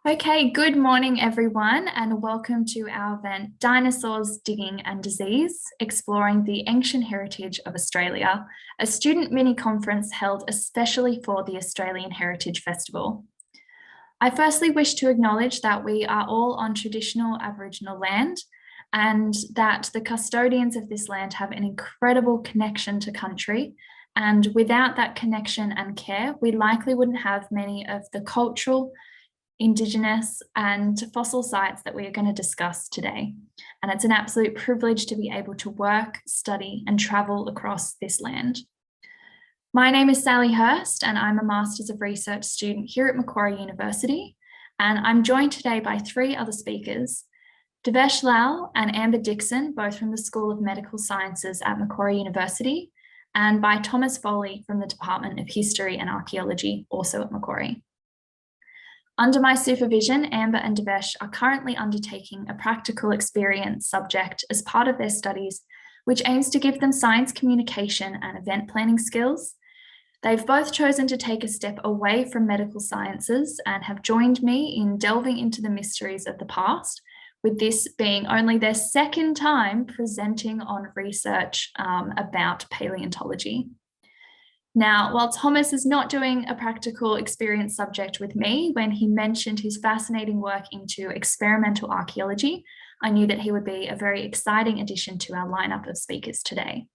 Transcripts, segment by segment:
Okay, good morning, everyone, and welcome to our event, Dinosaurs, Digging and Disease, Exploring the Ancient Heritage of Australia, a student mini-conference held especially for the Australian Heritage Festival. I firstly wish to acknowledge that we are all on traditional Aboriginal land and that the custodians of this land have an incredible connection to country. And without that connection and care, we likely wouldn't have many of the cultural, Indigenous and fossil sites that we are going to discuss today. And it's an absolute privilege to be able to work, study and travel across this land. My name is Sally Hurst and I'm a Masters of Research student here at Macquarie University. And I'm joined today by three other speakers, Divyesh and Amber Dickson, both from the School of Medical Sciences at Macquarie University, and by Thomas Foley from the Department of History and Archaeology, also at Macquarie. Under my supervision, Amber and Divyesh are currently undertaking a practical experience subject as part of their studies, which aims to give them science communication and event planning skills. They've both chosen to take a step away from medical sciences and have joined me in delving into the mysteries of the past, with this being only their second time presenting on research about paleontology. Now, while Thomas is not doing a practical experience subject with me, when he mentioned his fascinating work into experimental archaeology, I knew that he would be a very exciting addition to our lineup of speakers today.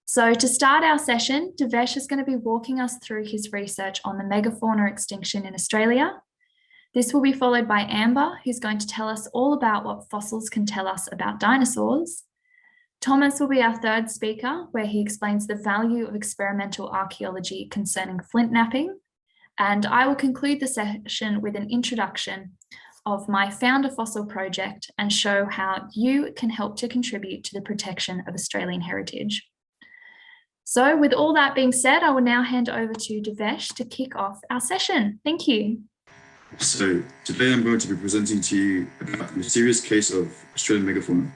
So to start our session, Divyesh is going to be walking us through his research on the megafauna extinction in Australia. This will be followed by Amber, who's going to tell us all about what fossils can tell us about dinosaurs. Thomas will be our third speaker, where he explains the value of experimental archaeology concerning flint knapping. And I will conclude the session with an introduction of my Found a Fossil project and show how you can help to contribute to the protection of Australian heritage. So with all that being said, I will now hand over to Divyesh to kick off our session. Thank you. So today I'm going to be presenting to you about the mysterious case of Australian megafauna.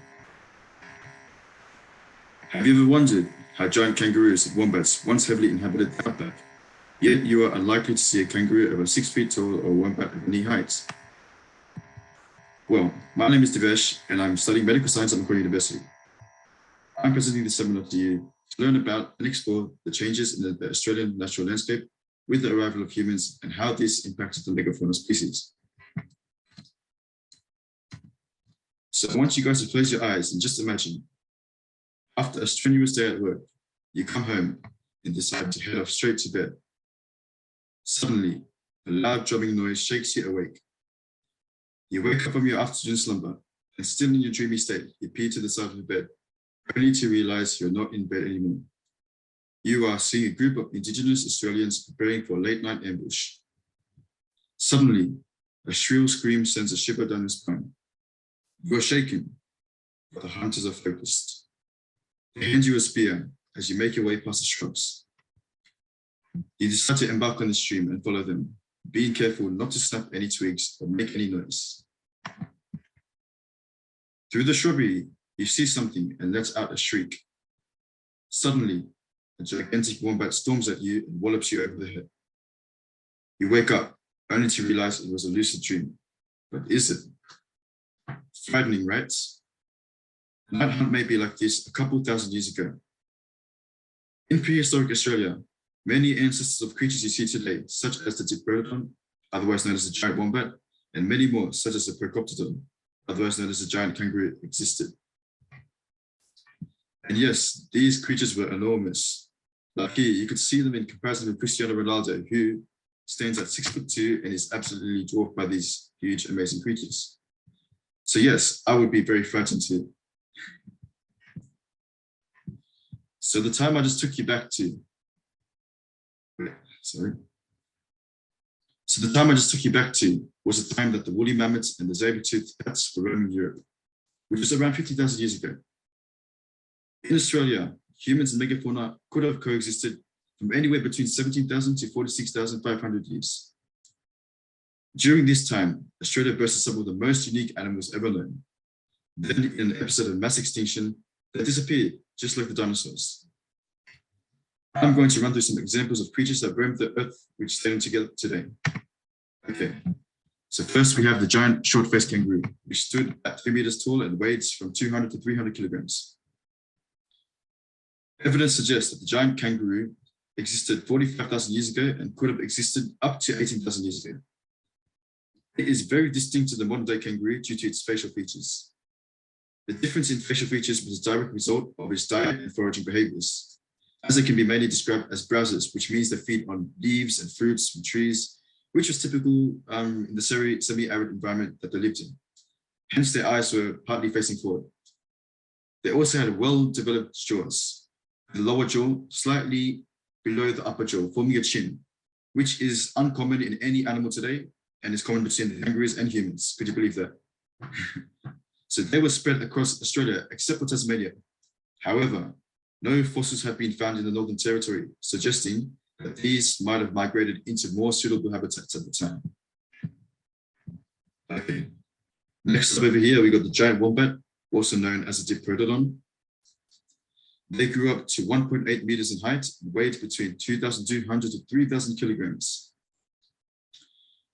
Have you ever wondered how giant kangaroos and wombats once heavily inhabited the outback, yet you are unlikely to see a kangaroo over 6 feet tall or a wombat of any height? Well, my name is Divyesh and I'm studying medical science at Macquarie University. I'm presenting this seminar to you to learn about and explore the changes in the Australian natural landscape with the arrival of humans and how this impacted the megafauna species. So I want you guys to close your eyes and just imagine, after a strenuous day at work, you come home and decide to head off straight to bed. Suddenly, a loud drumming noise shakes you awake. You wake up from your afternoon slumber and still in your dreamy state, you peer to the side of the bed, only to realize you're not in bed anymore. You are seeing a group of Indigenous Australians preparing for a late-night ambush. Suddenly, a shrill scream sends a shiver down your spine. You are shaken, but the hunters are focused. They hand you a spear as you make your way past the shrubs. You decide to embark on the stream and follow them, being careful not to snap any twigs or make any noise. Through the shrubbery, you see something and lets out a shriek. Suddenly, a gigantic wombat storms at you and wallops you over the head. You wake up, only to realize it was a lucid dream. But is it? Frightening, right? A night hunt may be like this a couple thousand years ago. In prehistoric Australia, many ancestors of creatures you see today, such as the Diprotodon, otherwise known as the giant wombat, and many more, such as the Procoptodon, otherwise known as the giant kangaroo, existed. And yes, these creatures were enormous. Like here, you could see them in comparison with Cristiano Ronaldo, who stands at 6'2" and is absolutely dwarfed by these huge, amazing creatures. So yes, I would be very frightened too. So the time I just took you back to, So the time I just took you back to was the time that the woolly mammoths and the saber-toothed cats were roaming Europe, which was around 50,000 years ago. In Australia, humans and megafauna could have coexisted from anywhere between 17,000 to 46,500 years. During this time, Australia boasted some of the most unique animals ever known. Then, in an episode of mass extinction, they disappeared, just like the dinosaurs. I'm going to run through some examples of creatures that roamed the earth which stand together today. Okay, So first we have the giant short-faced kangaroo, which stood at 3 meters tall and weighed from 200 to 300 kilograms. Evidence suggests that the giant kangaroo existed 45,000 years ago and could have existed up to 18,000 years ago. It is very distinct to the modern-day kangaroo due to its facial features. The difference in facial features was a direct result of its diet and foraging behaviors, as they can be mainly described as browsers, which means they feed on leaves and fruits from trees, which was typical in the semi-arid environment that they lived in. Hence, their eyes were partly facing forward. They also had well-developed jaws, the lower jaw slightly below the upper jaw, forming a chin, which is uncommon in any animal today and is common between the kangaroos and humans. Could you believe that? So they were spread across Australia, except for Tasmania. However, no fossils have been found in the Northern Territory, suggesting that these might have migrated into more suitable habitats at the time. Okay. Next up over here, we got the giant wombat, also known as a diprotodon. They grew up to 1.8 meters in height and weighed between 2,200 to 3,000 kilograms.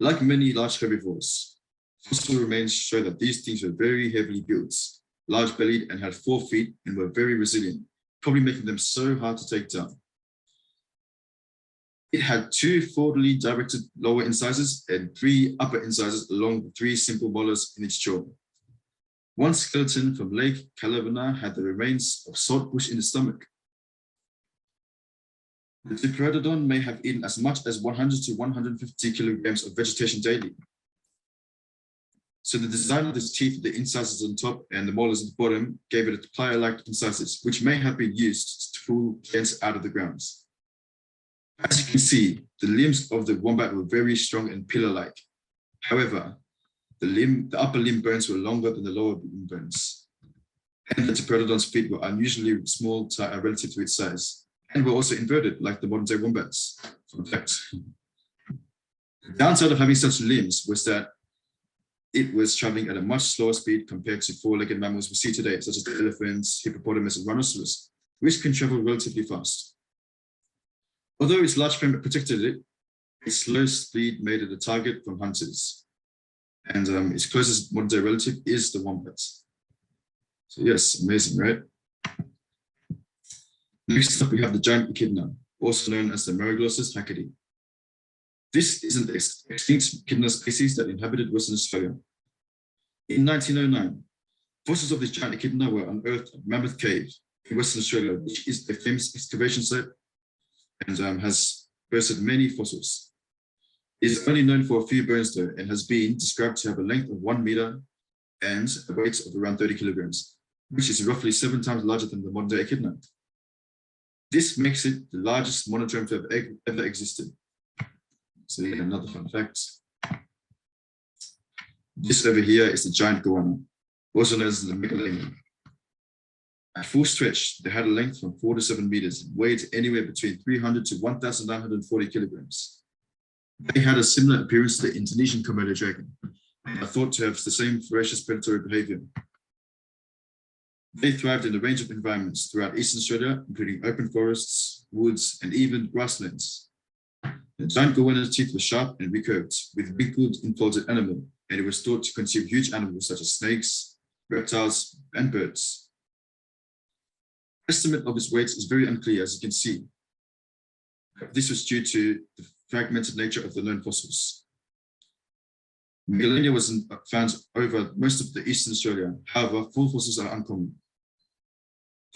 Like many large herbivores, fossil remains show that these things were very heavily built, large-bellied and had 4 feet and were very resilient, probably making them so hard to take down. It had 2 forwardly directed lower incisors and 3 upper incisors along the 3 simple molars in its jaw. One skeleton from Lake Calavana had the remains of saltbush in the stomach. The diprotodon may have eaten as much as 100 to 150 kilograms of vegetation daily. So the design of its teeth, the incisors on top and the molars at the bottom, gave it a plier-like incisors, which may have been used to pull plants out of the ground. As you can see, the limbs of the wombat were very strong and pillar-like. However, the upper limb bones were longer than the lower limb bones. And the diprotodon's feet were unusually small relative to its size, and were also inverted like the modern-day wombats. Fun fact. The downside of having such limbs was that it was traveling at a much slower speed compared to 4-legged mammals we see today, such as the elephants, hippopotamus, and rhinoceros, which can travel relatively fast. Although its large frame protected it, its slow speed made it a target from hunters. And its closest modern-day relative is the wombat. So yes, amazing, right? Next up, we have the giant echidna, also known as the Meroglossus hacketi. This is an extinct echidna species that inhabited Western Australia. In 1909, fossils of this giant echidna were unearthed at Mammoth Cave in Western Australia, which is a famous excavation site and has boasted many fossils. It is only known for a few bones though, and has been described to have a length of 1 meter and a weight of around 30 kilograms, which is roughly 7 times larger than the modern-day echidna. This makes it the largest monodrome to have ever existed. So yeah, another fun fact. This over here is the giant goanna, also known as the megalania. At full stretch, they had a length from 4 to 7 meters and weighed anywhere between 300 to 1,940 kilograms. They had a similar appearance to the Indonesian Komodo dragon and are thought to have the same ferocious predatory behavior. They thrived in a range of environments throughout Eastern Australia, including open forests, woods, and even grasslands. The giant goanna's teeth were sharp and recurved, with wrinkled, infolded enamel, and it was thought to consume huge animals such as snakes, reptiles, and birds. Estimate of its weight is very unclear, as you can see. This was due to the fragmented nature of the known fossils. Megalania was found over most of the Eastern Australia. However, full fossils are uncommon.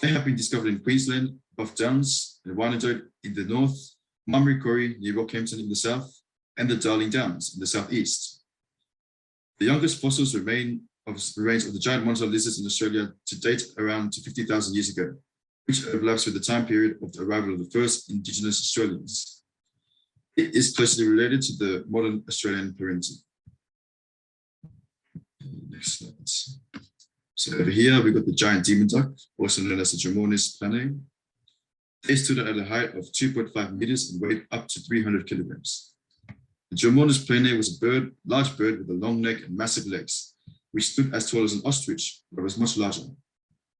They have been discovered in Queensland, Buff Downs, and Wyandotte in the north, Murray Quarry near Rockhampton in the south, and the Darling Downs in the southeast. The youngest fossils remains of the giant monitor lizards in Australia to date around to 50,000 years ago, which overlaps with the time period of the arrival of the first Indigenous Australians. It is closely related to the modern Australian parenty. Next slide. So over here, we've got the giant demon duck, also known as the Dromornis planae. They stood at a height of 2.5 meters and weighed up to 300 kilograms. The Dromornis planae was a large bird with a long neck and massive legs, which stood as tall as an ostrich, but was much larger.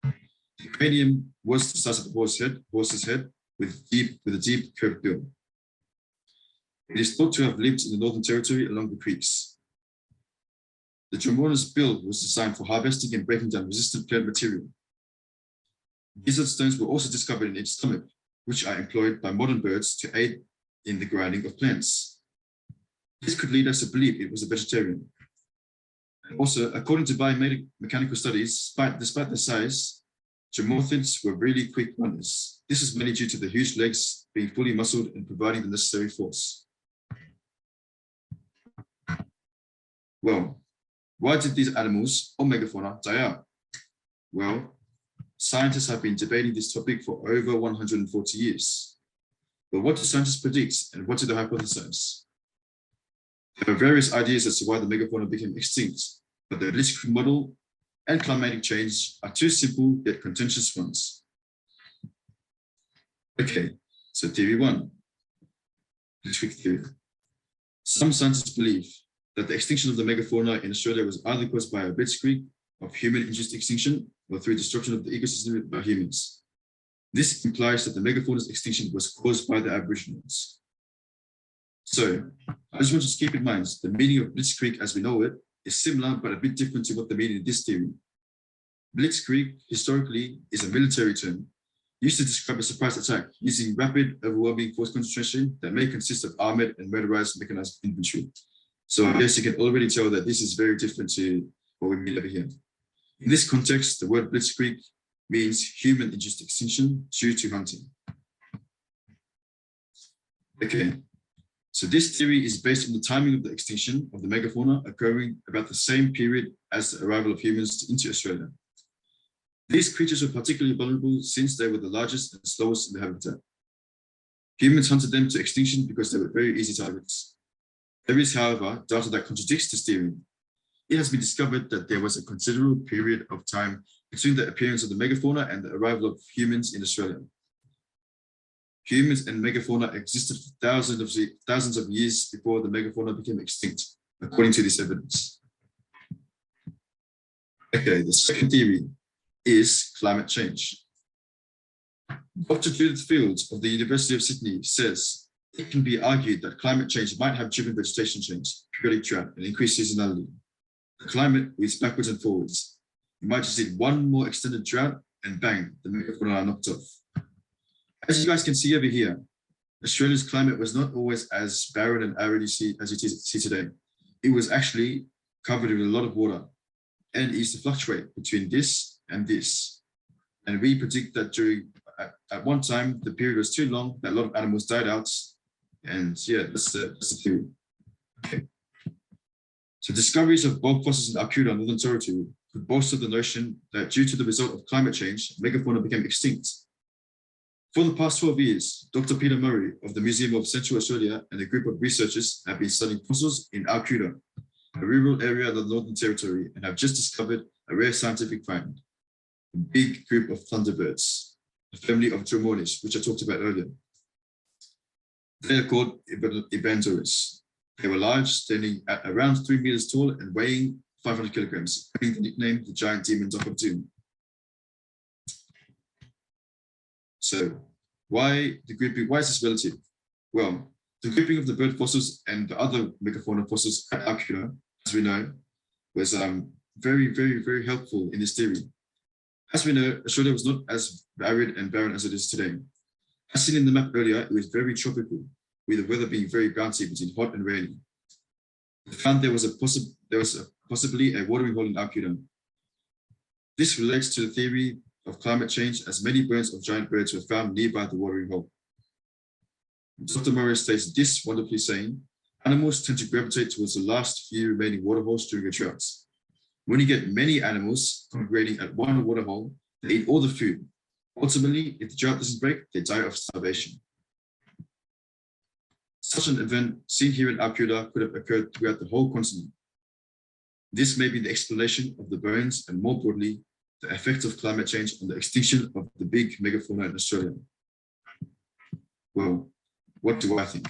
The cranium was the size of the horse's head with a deep curved bill. It is thought to have lived in the Northern Territory along the creeks. The Dromona's bill was designed for harvesting and breaking down resistant plant material. Gizzard stones were also discovered in its stomach, which are employed by modern birds to aid in the grinding of plants. This could lead us to believe it was a vegetarian. And also, according to biomechanical studies, despite their size, Dromathids were really quick runners. This is mainly due to the huge legs being fully muscled and providing the necessary force. Well, why did these animals, or megafauna, die out? Well, scientists have been debating this topic for over 140 years. But what do scientists predict and what do they hypothesize? There are various ideas as to why the megafauna became extinct, but the Blitzkrieg model and climatic change are two simple yet contentious ones. Okay, so theory one, Blitzkrieg theory. Some scientists believe that the extinction of the megafauna in Australia was either caused by a blitzkrieg of human-induced extinction or through destruction of the ecosystem by humans. This implies that the megafauna's extinction was caused by the Aboriginals. So, I just want you to keep in mind, the meaning of blitzkrieg as we know it is similar but a bit different to what the meaning of this theory. Blitzkrieg, historically, is a military term used to describe a surprise attack using rapid, overwhelming force concentration that may consist of armored and motorized mechanized infantry. So I guess you can already tell that this is very different to what we mean over here. In this context, the word blitzkrieg means human-induced extinction due to hunting. Okay, so this theory is based on the timing of the extinction of the megafauna occurring about the same period as the arrival of humans into Australia. These creatures were particularly vulnerable since they were the largest and slowest in the habitat. Humans hunted them to extinction because they were very easy targets. There is, however, data that contradicts this theory. It has been discovered that there was a considerable period of time between the appearance of the megafauna and the arrival of humans in Australia. Humans and megafauna existed for thousands of years before the megafauna became extinct, according to this evidence. Okay, the second theory is climate change. Dr. Judith Fields of the University of Sydney says, it can be argued that climate change might have driven vegetation change, periodic drought, and increased seasonality. The climate moves backwards and forwards. You might just need one more extended drought and bang, the megafauna are knocked off. As you guys can see over here, Australia's climate was not always as barren and arid as you see today. It was actually covered with a lot of water, and it used to fluctuate between this and this. And we predict that at one time, the period was too long, that a lot of animals died out. And yeah, that's the theory. Okay. So discoveries of bog fossils in Archaeology, Northern Territory, could bolster the notion that due to the result of climate change, megafauna became extinct. For the past 12 years, Dr. Peter Murray of the Museum of Central Australia and a group of researchers have been studying fossils in Archaeology, a rural area of the Northern Territory, and have just discovered a rare scientific find, a big group of thunderbirds, a family of Dromonis, which I talked about earlier. They are called Dinosaurs. They were large, standing at around 3 meters tall and weighing 500 kilograms, having the nickname the giant demons of doom. So why is this relative? Well, the grouping of the bird fossils and the other megafauna fossils at Archaeology, as we know, was very, very, very helpful in this theory. As we know, Australia was not as arid and barren as it is today. As seen in the map earlier, it was very tropical, with the weather being very bouncy between hot and rainy. We found there was possibly a watering hole in Archaeology. This relates to the theory of climate change, as many bones of giant birds were found nearby the watering hole. Dr. Murray states this wonderfully, saying, animals tend to gravitate towards the last few remaining waterholes during a drought. When you get many animals congregating at one waterhole, they eat all the food. Ultimately, if the drought doesn't break, they die of starvation. Such an event seen here in Archaeology could have occurred throughout the whole continent. This may be the explanation of the bones and, more broadly, the effects of climate change on the extinction of the big megafauna in Australia. Well, what do I think?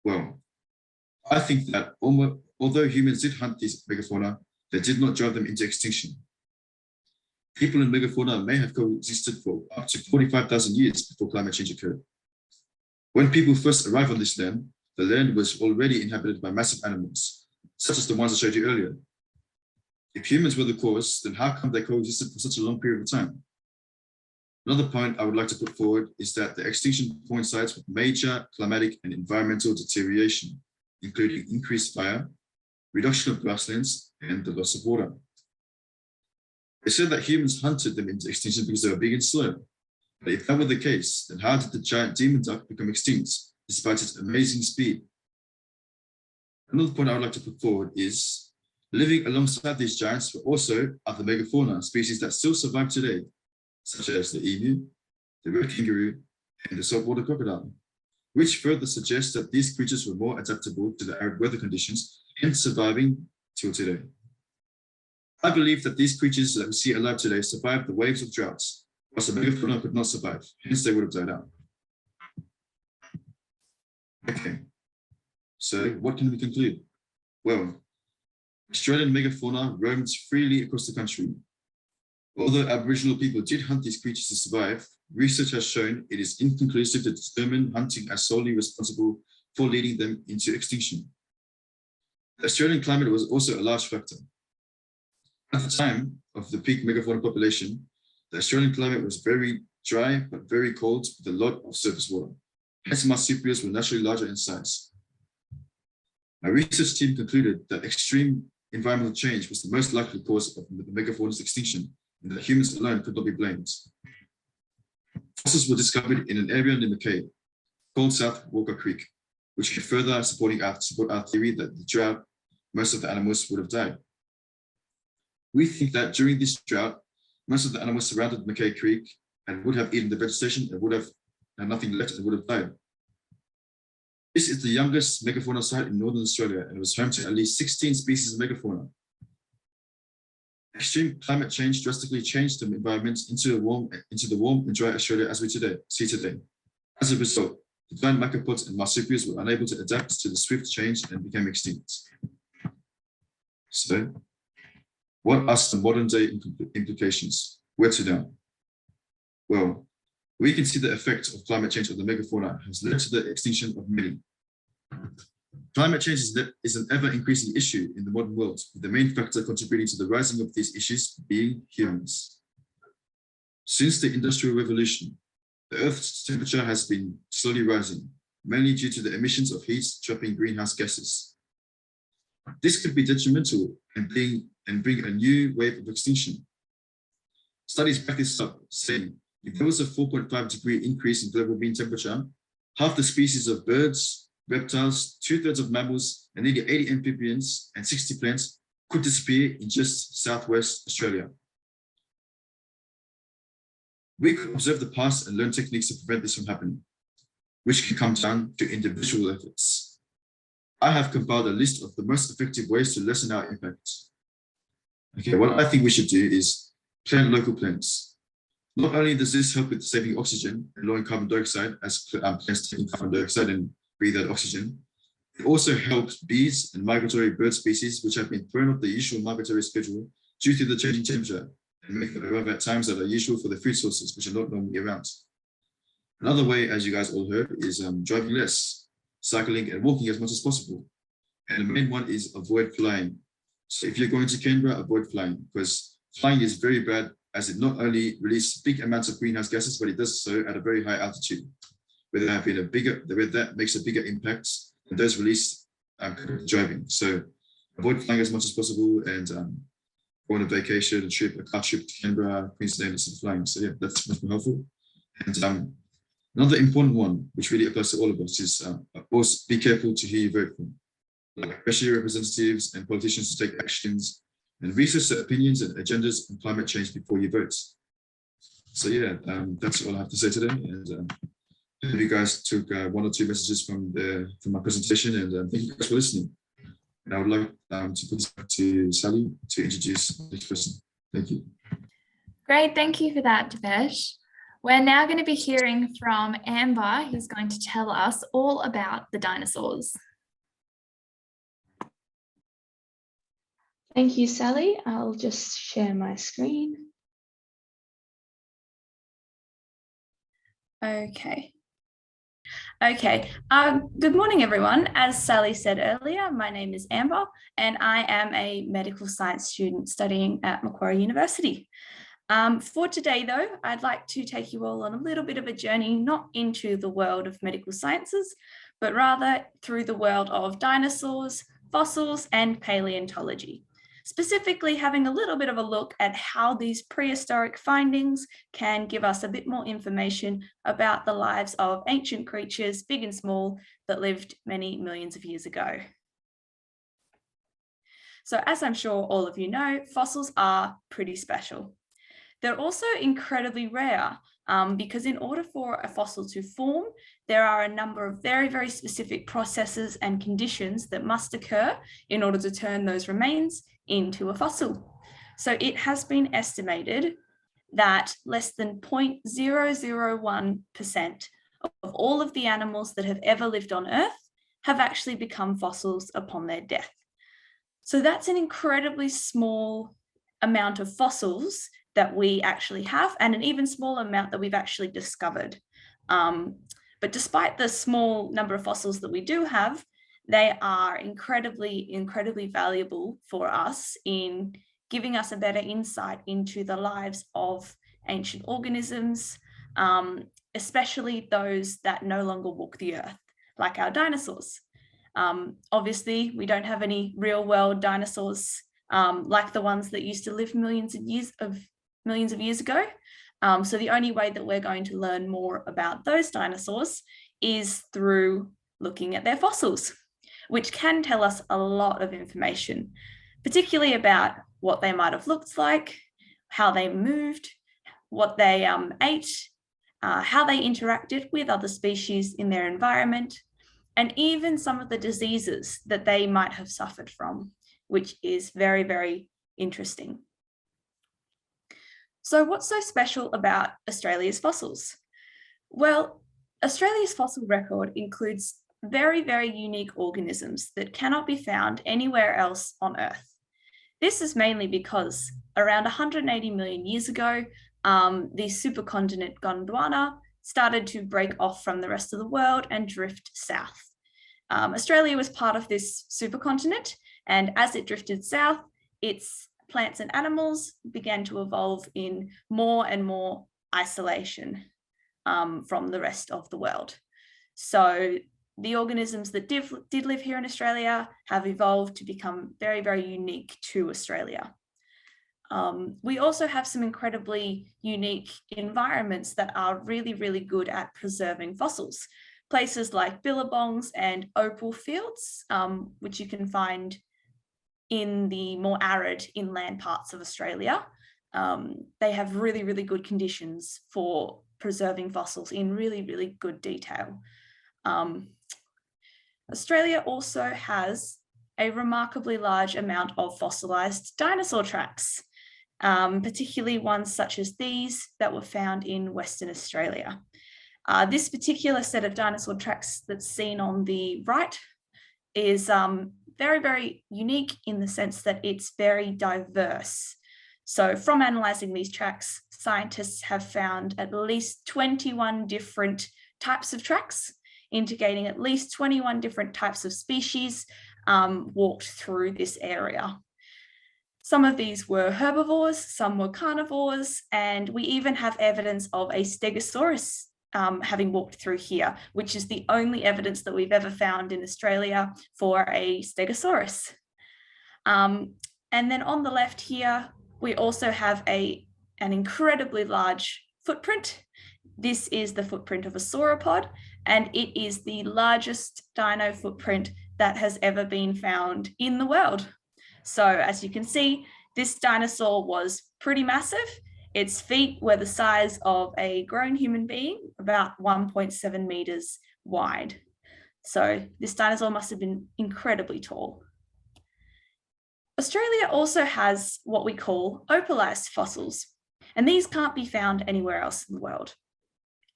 Well, I think that although humans did hunt these megafauna, they did not drive them into extinction. People and megafauna may have coexisted for up to 45,000 years before climate change occurred. When people first arrived on this land, the land was already inhabited by massive animals, such as the ones I showed you earlier. If humans were the cause, then how come they coexisted for such a long period of time? Another point I would like to put forward is that the extinction coincides with major climatic and environmental deterioration, including increased fire, reduction of grasslands, and the loss of water. They said that humans hunted them into extinction because they were big and slow. But if that were the case, then how did the giant demon duck become extinct, despite its amazing speed? Another point I would like to put forward is, living alongside these giants were also other megafauna species that still survive today, such as the emu, the red kangaroo, and the saltwater crocodile, which further suggests that these creatures were more adaptable to the arid weather conditions and surviving till today. I believe that these creatures that we see alive today survived the waves of droughts, whilst the megafauna could not survive, hence they would have died out. Okay, so what can we conclude? Well, Australian megafauna roamed freely across the country. Although Aboriginal people did hunt these creatures to survive, research has shown it is inconclusive to determine hunting as solely responsible for leading them into extinction. The Australian climate was also a large factor. At the time of the peak megafauna population, the Australian climate was very dry but very cold with a lot of surface water. Hence, marsupials were naturally larger in size. My research team concluded that extreme environmental change was the most likely cause of the megafauna's extinction, and that humans alone could not be blamed. Fossils were discovered in an area near Macquarie, called South Walker Creek, which can further support our theory that the drought, most of the animals would have died. We think that during this drought, most of the animals surrounded Macquarie Creek and would have eaten the vegetation and would have had nothing left and would have died. This is the youngest megafauna site in Northern Australia and was home to at least 16 species of megafauna. Extreme climate change drastically changed the environment into the warm and dry Australia as we see today. As a result, the giant macropods and marsupials were unable to adapt to the swift change and became extinct. So, what are some modern day implications? Where to now? Well, we can see the effect of climate change on the megafauna has led to the extinction of many. Climate change is an ever-increasing issue in the modern world, with the main factor contributing to the rising of these issues being humans. Since the Industrial Revolution, the Earth's temperature has been slowly rising, mainly due to the emissions of heat trapping greenhouse gases. This could be detrimental and bring a new wave of extinction. Studies back this up, saying if there was a 4.5 degree increase in global mean temperature, half the species of birds, reptiles, 2/3 of mammals, and nearly 80 amphibians and 60 plants could disappear in just Southwest Australia. We could observe the past and learn techniques to prevent this from happening, which can come down to individual efforts. I have compiled a list of the most effective ways to lessen our impact. Okay, what I think we should do is plant local plants. Not only does this help with saving oxygen and lowering carbon dioxide as plants take carbon dioxide and breathe out oxygen, it also helps bees and migratory bird species which have been thrown off the usual migratory schedule due to the changing temperature and make them arrive at times that are usual for the food sources which are not normally around. Another way, as you guys all heard, is driving less, cycling and walking as much as possible. And the main one is avoid flying. So if you're going to Canberra, avoid flying, because flying is very bad as it not only releases big amounts of greenhouse gases, but it does so at a very high altitude, where that makes a bigger impact and those released driving. So avoid flying as much as possible and go on a vacation, a car trip to Canberra, Queensland instead of flying. So yeah, that's much more helpful. And another important one, which really applies to all of us, is of course, be careful to who you vote for. Like, especially representatives and politicians to take actions and research the opinions and agendas on climate change before you vote. So yeah, that's all I have to say today. And I hope you guys took one or two messages from my presentation, and thank you guys for listening. And I would like to put this back to Sally to introduce the next person. Thank you. Great, thank you for that, Divyesh. We're now going to be hearing from Amber, who's going to tell us all about the dinosaurs. Thank you, Sally. I'll just share my screen. Okay. Okay, good morning, everyone. As Sally said earlier, my name is Amber, and I am a medical science student studying at Macquarie University. For today, though, I'd like to take you all on a little bit of a journey, not into the world of medical sciences, but rather through the world of dinosaurs, fossils, and paleontology. Specifically, having a little bit of a look at how these prehistoric findings can give us a bit more information about the lives of ancient creatures, big and small, that lived many millions of years ago. So as I'm sure all of you know, fossils are pretty special. They're also incredibly rare because in order for a fossil to form, there are a number of very, very specific processes and conditions that must occur in order to turn those remains into a fossil. So it has been estimated that less than 0.001% of all of the animals that have ever lived on Earth have actually become fossils upon their death. So that's an incredibly small amount of fossils that we actually have, and an even smaller amount that we've actually discovered. But despite the small number of fossils that we do have, they are incredibly valuable for us in giving us a better insight into the lives of ancient organisms, especially those that no longer walk the earth, like our dinosaurs. Obviously, we don't have any real world dinosaurs like the ones that used to live millions of years ago. So the only way that we're going to learn more about those dinosaurs is through looking at their fossils, which can tell us a lot of information, particularly about what they might have looked like, how they moved, what they ate, how they interacted with other species in their environment, and even some of the diseases that they might have suffered from, which is very, very interesting. So what's so special about Australia's fossils? Well, Australia's fossil record includes very, very unique organisms that cannot be found anywhere else on Earth. This is mainly because around 180 million years ago, the supercontinent Gondwana started to break off from the rest of the world and drift south. Australia was part of this supercontinent, and as it drifted south, its plants and animals began to evolve in more and more isolation from the rest of the world. So the organisms that did live here in Australia have evolved to become very, very unique to Australia. We also have some incredibly unique environments that are really, really good at preserving fossils. Places like billabongs and opal fields, which you can find in the more arid inland parts of Australia. They have really, really good conditions for preserving fossils in really, really good detail. Australia also has a remarkably large amount of fossilized dinosaur tracks, particularly ones such as these that were found in Western Australia. This particular set of dinosaur tracks that's seen on the right is very, very unique in the sense that it's very diverse. So from analysing these tracks, scientists have found at least 21 different types of tracks, indicating at least 21 different types of species walked through this area. Some of these were herbivores, some were carnivores, and we even have evidence of a stegosaurus having walked through here, which is the only evidence that we've ever found in Australia for a stegosaurus. And then on the left here, we also have an incredibly large footprint. This is the footprint of a sauropod, and it is the largest dino footprint that has ever been found in the world. So as you can see, this dinosaur was pretty massive. Its feet were the size of a grown human being, about 1.7 meters wide. So this dinosaur must have been incredibly tall. Australia also has what we call opalized fossils, and these can't be found anywhere else in the world.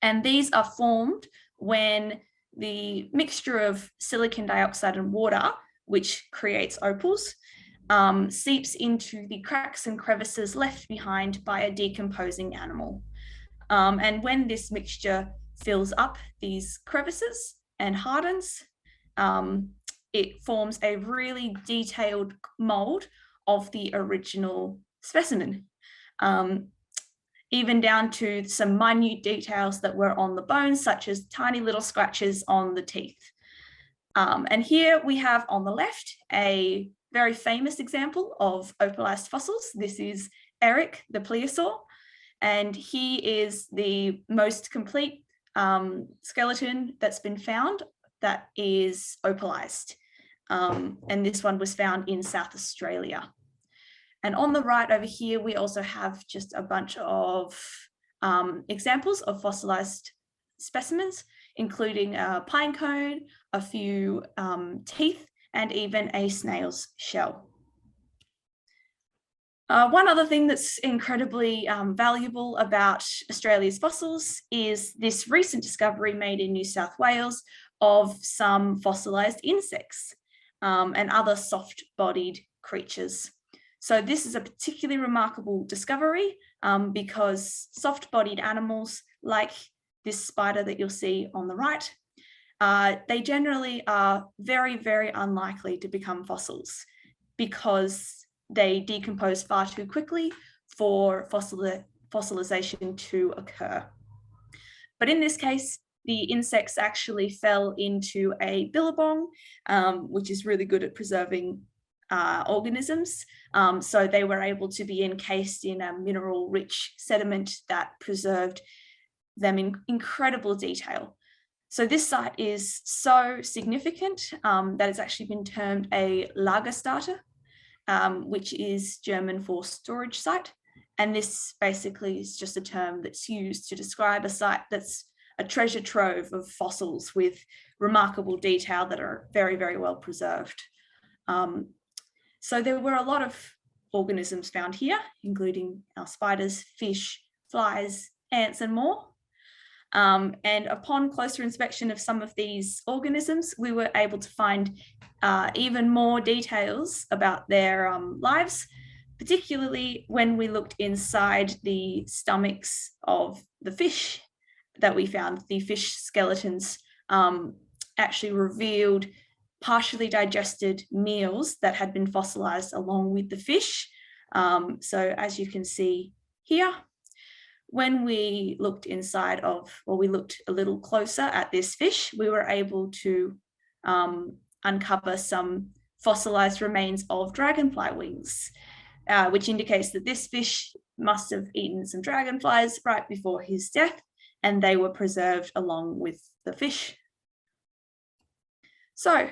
And these are formed when the mixture of silicon dioxide and water, which creates opals, seeps into the cracks and crevices left behind by a decomposing animal. And when this mixture fills up these crevices, and hardens, it forms a really detailed mold of the original specimen, even down to some minute details that were on the bones, such as tiny little scratches on the teeth. And here we have on the left a very famous example of opalized fossils. This is Eric the plesiosaur, and he is the most complete skeleton that's been found that is opalized. And this one was found in South Australia. And on the right over here, we also have just a bunch of examples of fossilized specimens, including a pine cone, a few teeth, and even a snail's shell. One other thing that's incredibly valuable about Australia's fossils is this recent discovery made in New South Wales of some fossilized insects and other soft-bodied creatures. So this is a particularly remarkable discovery because soft-bodied animals like this spider that you'll see on the right, they generally are very, very unlikely to become fossils because they decompose far too quickly for fossilization to occur. But in this case, the insects actually fell into a billabong, which is really good at preserving organisms. So they were able to be encased in a mineral-rich sediment that preserved them in incredible detail. So this site is so significant that it's actually been termed a Lagerstätte, which is German for storage site. And this basically is just a term that's used to describe a site that's a treasure trove of fossils with remarkable detail that are very, very well preserved. So there were a lot of organisms found here, including our spiders, fish, flies, ants, and more. And upon closer inspection of some of these organisms, we were able to find even more details about their lives, particularly when we looked inside the stomachs of the fish that we found. The fish skeletons actually revealed partially digested meals that had been fossilized along with the fish. So as you can see here, when we looked inside of, or we looked a little closer at this fish, we were able to uncover some fossilized remains of dragonfly wings, which indicates that this fish must have eaten some dragonflies right before his death, and they were preserved along with the fish. So,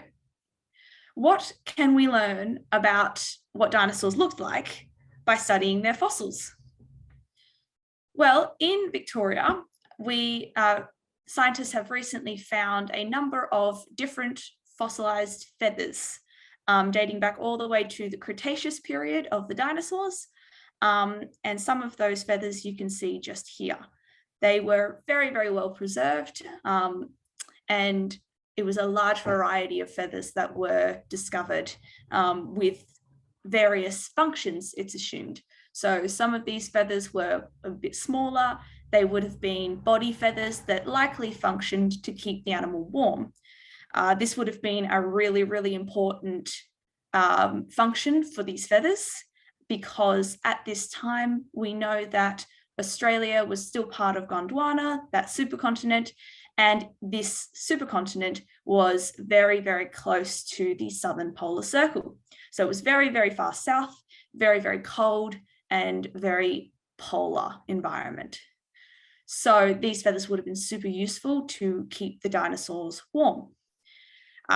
what can we learn about what dinosaurs looked like by studying their fossils? Well, in Victoria, scientists have recently found a number of different fossilized feathers, dating back all the way to the Cretaceous period of the dinosaurs. And some of those feathers you can see just here. They were very, very well preserved, and it was a large variety of feathers that were discovered with various functions, it's assumed. So some of these feathers were a bit smaller. They would have been body feathers that likely functioned to keep the animal warm. This would have been a really, really important function for these feathers, because at this time, we know that Australia was still part of Gondwana, that supercontinent, and this supercontinent was very, very close to the southern polar circle. So it was very, very far south, very, very cold, and very polar environment. So these feathers would have been super useful to keep the dinosaurs warm.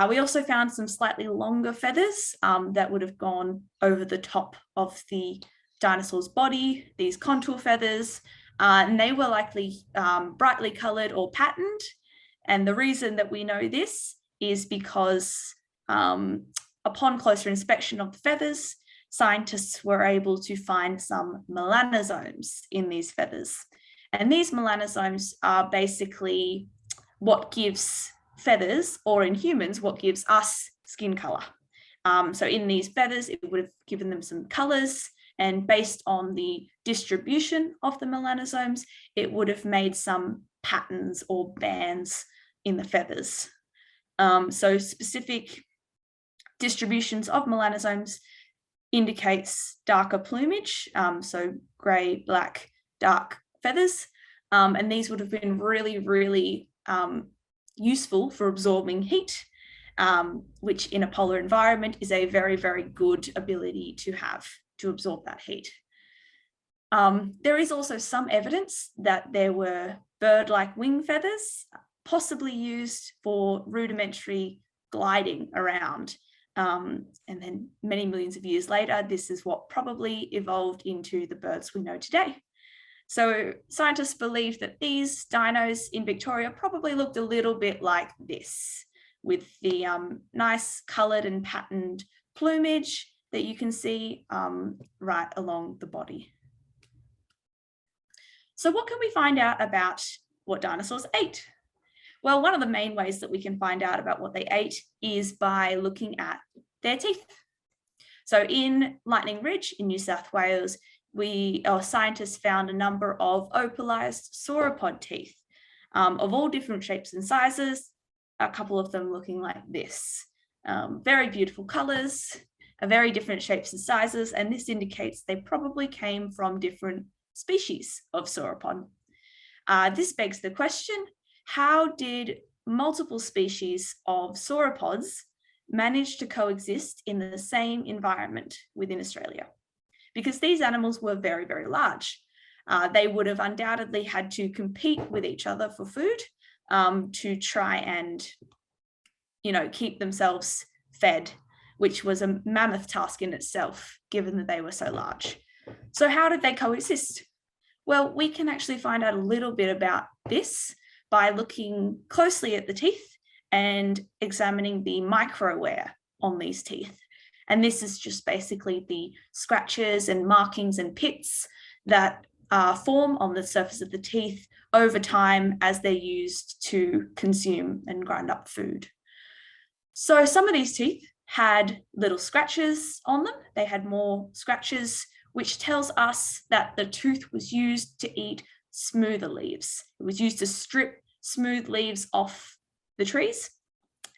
We also found some slightly longer feathers that would have gone over the top of the dinosaur's body, these contour feathers, and they were likely brightly colored or patterned. And the reason that we know this is because upon closer inspection of the feathers, scientists were able to find some melanosomes in these feathers. And these melanosomes are basically what gives feathers, or in humans, what gives us skin color. So in these feathers, it would have given them some colors, and based on the distribution of the melanosomes, it would have made some patterns or bands in the feathers. So specific distributions of melanosomes indicates darker plumage, so grey, black, dark feathers, and these would have been really, really useful for absorbing heat, which in a polar environment is a very, very good ability to have to absorb that heat. There is also some evidence that there were bird-like wing feathers, possibly used for rudimentary gliding around. And then many millions of years later, this is what probably evolved into the birds we know today. So scientists believe that these dinos in Victoria probably looked a little bit like this, with the nice coloured and patterned plumage that you can see right along the body. So what can we find out about what dinosaurs ate? Well, one of the main ways that we can find out about what they ate is by looking at their teeth. So in Lightning Ridge in New South Wales, our scientists found a number of opalized sauropod teeth of all different shapes and sizes, a couple of them looking like this. Very beautiful colors, very different shapes and sizes, and this indicates they probably came from different species of sauropod. This begs the question, how did multiple species of sauropods manage to coexist in the same environment within Australia? Because these animals were very, very large. They would have undoubtedly had to compete with each other for food to try and, keep themselves fed, which was a mammoth task in itself, given that they were so large. So how did they coexist? Well, we can actually find out a little bit about this by looking closely at the teeth and examining the microwear on these teeth. And this is just basically the scratches and markings and pits that form on the surface of the teeth over time as they're used to consume and grind up food. So some of these teeth had little scratches on them. They had more scratches, which tells us that the tooth was used to eat smoother leaves. It was used to strip smooth leaves off the trees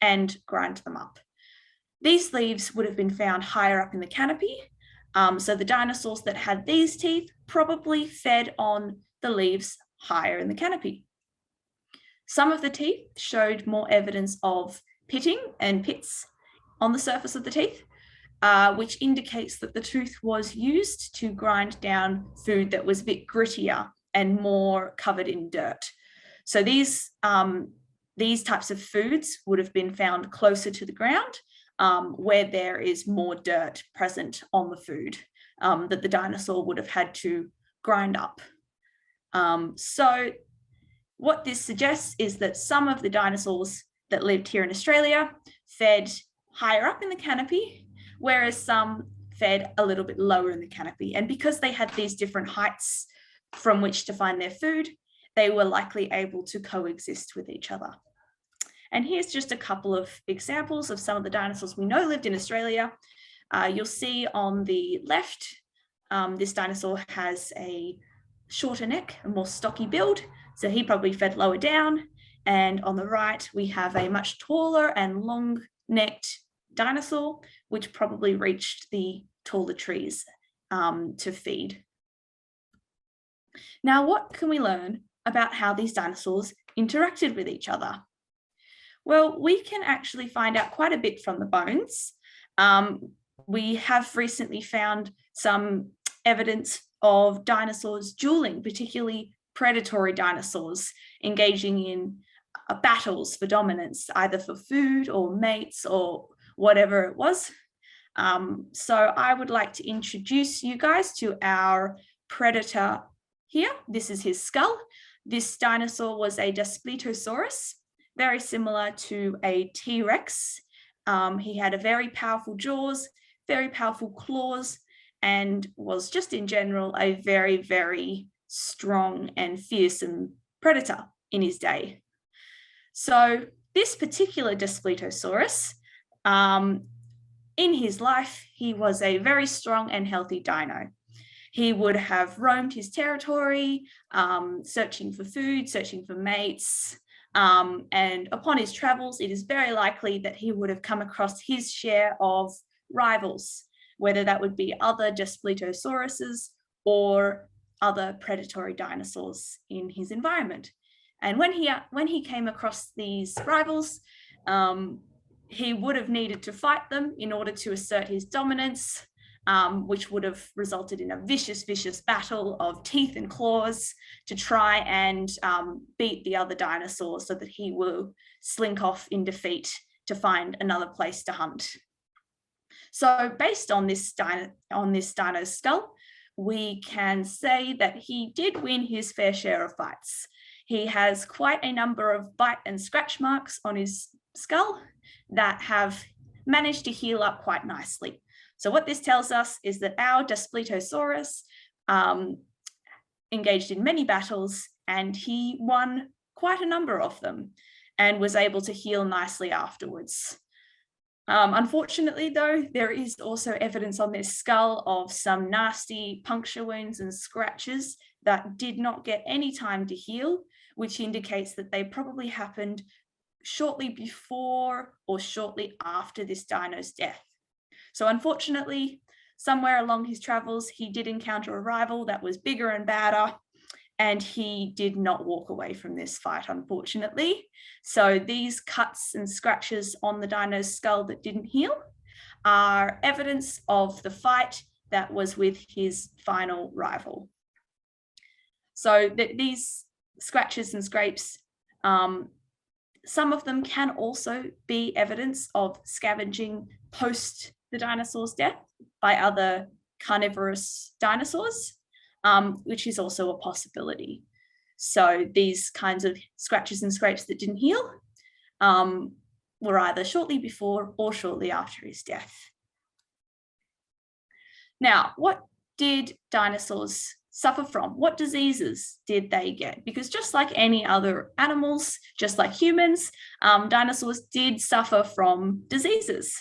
and grind them up. These leaves would have been found higher up in the canopy. So the dinosaurs that had these teeth probably fed on the leaves higher in the canopy. Some of the teeth showed more evidence of pitting and pits on the surface of the teeth, which indicates that the tooth was used to grind down food that was a bit grittier and more covered in dirt. So these types of foods would have been found closer to the ground, where there is more dirt present on the food that the dinosaur would have had to grind up. So what this suggests is that some of the dinosaurs that lived here in Australia fed higher up in the canopy, whereas some fed a little bit lower in the canopy. And because they had these different heights from which to find their food, they were likely able to coexist with each other. And here's just a couple of examples of some of the dinosaurs we know lived in Australia. You'll see on the left, this dinosaur has a shorter neck, a more stocky build, so he probably fed lower down. And on the right, we have a much taller and long-necked dinosaur, which probably reached the taller trees to feed. Now, what can we learn about how these dinosaurs interacted with each other? Well, we can actually find out quite a bit from the bones. We have recently found some evidence of dinosaurs dueling, particularly predatory dinosaurs engaging in battles for dominance, either for food or mates or whatever it was. So I would like to introduce you guys to our predator here. This is his skull. This dinosaur was a Daspletosaurus, very similar to a T-Rex. He had a very powerful jaws, very powerful claws, and was just in general a very, very strong and fearsome predator in his day. So this particular Daspletosaurus, in his life, he was a very strong and healthy dino. He would have roamed his territory, searching for food, searching for mates, And upon his travels, it is very likely that he would have come across his share of rivals, whether that would be other Dasplitosauruses or other predatory dinosaurs in his environment. And when he came across these rivals, he would have needed to fight them in order to assert his dominance, which would have resulted in a vicious battle of teeth and claws to try and beat the other dinosaurs so that he will slink off in defeat to find another place to hunt. So based on this dino's skull, we can say that he did win his fair share of fights. He has quite a number of bite and scratch marks on his skull that have managed to heal up quite nicely. So what this tells us is that our Daspletosaurus engaged in many battles, and he won quite a number of them and was able to heal nicely afterwards. Unfortunately, though, there is also evidence on this skull of some nasty puncture wounds and scratches that did not get any time to heal, which indicates that they probably happened shortly before or shortly after this dino's death. So unfortunately, somewhere along his travels, he did encounter a rival that was bigger and badder, and he did not walk away from this fight, unfortunately. So these cuts and scratches on the dino's skull that didn't heal are evidence of the fight that was with his final rival. So these scratches and scrapes, some of them can also be evidence of scavenging post the dinosaur's death by other carnivorous dinosaurs, which is also a possibility. So these kinds of scratches and scrapes that didn't heal were either shortly before or shortly after his death. Now, what did dinosaurs suffer from? What diseases did they get? Because just like any other animals, just like humans, dinosaurs did suffer from diseases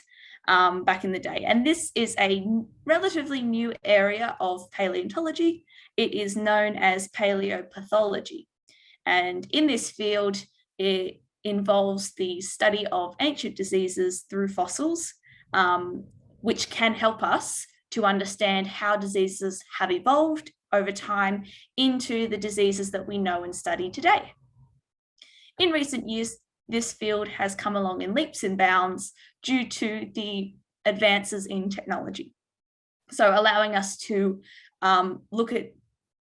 back in the day. And this is a relatively new area of paleontology. It is known as paleopathology. And in this field, it involves the study of ancient diseases through fossils, which can help us to understand how diseases have evolved over time into the diseases that we know and study today. In recent years, this field has come along in leaps and bounds due to the advances in technology. So allowing us to look at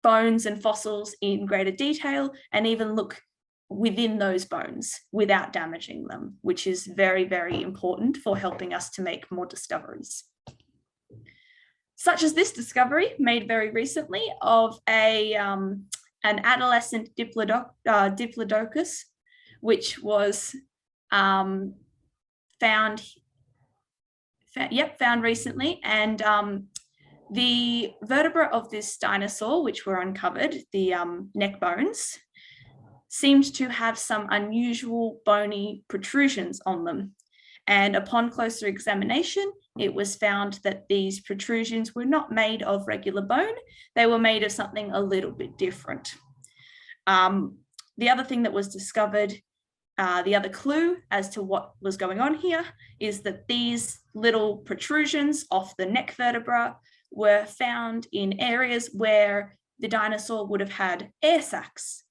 bones and fossils in greater detail and even look within those bones without damaging them, which is very, very important for helping us to make more discoveries. Such as this discovery made very recently of an adolescent Diplodocus, which was found recently. And the vertebra of this dinosaur, which were uncovered, the neck bones, seemed to have some unusual bony protrusions on them. And upon closer examination, it was found that these protrusions were not made of regular bone. They were made of something a little bit different. The other thing that was discovered, the other clue as to what was going on here, is that these little protrusions off the neck vertebra were found in areas where the dinosaur would have had air sacs.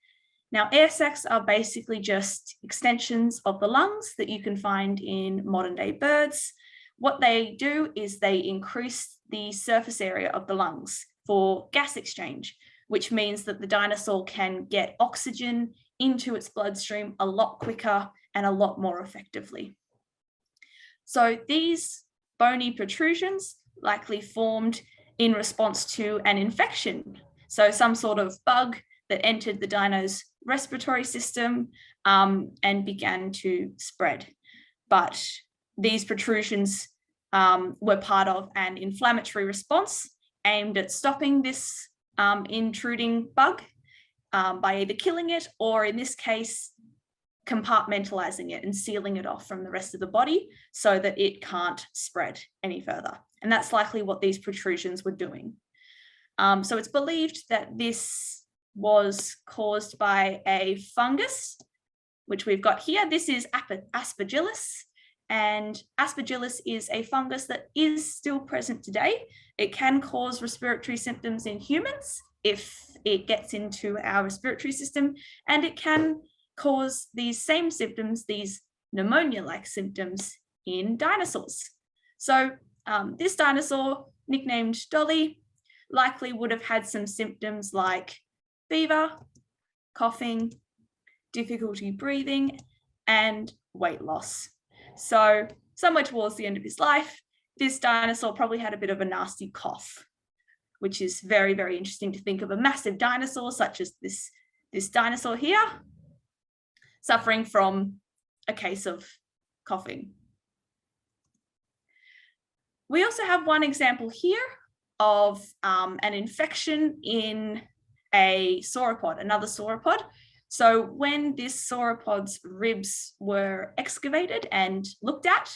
Now, air sacs are basically just extensions of the lungs that you can find in modern day birds. What they do is they increase the surface area of the lungs for gas exchange, which means that the dinosaur can get oxygen into its bloodstream a lot quicker and a lot more effectively. So these bony protrusions likely formed in response to an infection. So some sort of bug that entered the dino's respiratory system and began to spread. But these protrusions were part of an inflammatory response aimed at stopping this intruding bug by either killing it or, in this case, compartmentalizing it and sealing it off from the rest of the body so that it can't spread any further. And that's likely what these protrusions were doing. So it's believed that this was caused by a fungus which we've got here. This is Aspergillus, and Aspergillus is a fungus that is still present today. It can cause respiratory symptoms in humans if it gets into our respiratory system, and it can cause these same symptoms, these pneumonia-like symptoms in dinosaurs. So this dinosaur, nicknamed Dolly, likely would have had some symptoms like fever, coughing, difficulty breathing, and weight loss. So somewhere towards the end of his life, this dinosaur probably had a bit of a nasty cough, which is very, very interesting to think of a massive dinosaur such as this dinosaur here, suffering from a case of coughing. We also have one example here of an infection in a sauropod, another sauropod. So when this sauropod's ribs were excavated and looked at,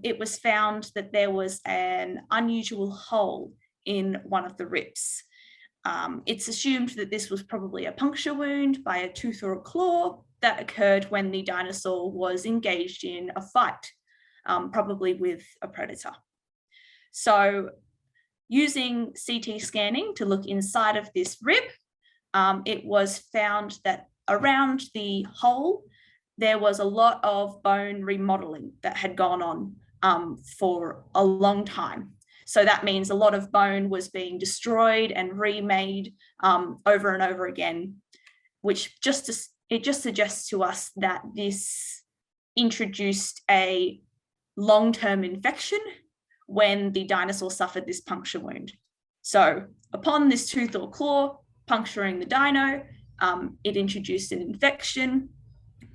it was found that there was an unusual hole in one of the ribs. It's assumed that this was probably a puncture wound by a tooth or a claw that occurred when the dinosaur was engaged in a fight, probably with a predator. So using CT scanning to look inside of this rib, it was found that around the hole, there was a lot of bone remodeling that had gone on for a long time. So that means a lot of bone was being destroyed and remade over and over again, which it just suggests to us that this introduced a long-term infection when the dinosaur suffered this puncture wound. So upon this tooth or claw puncturing the dino, it introduced an infection,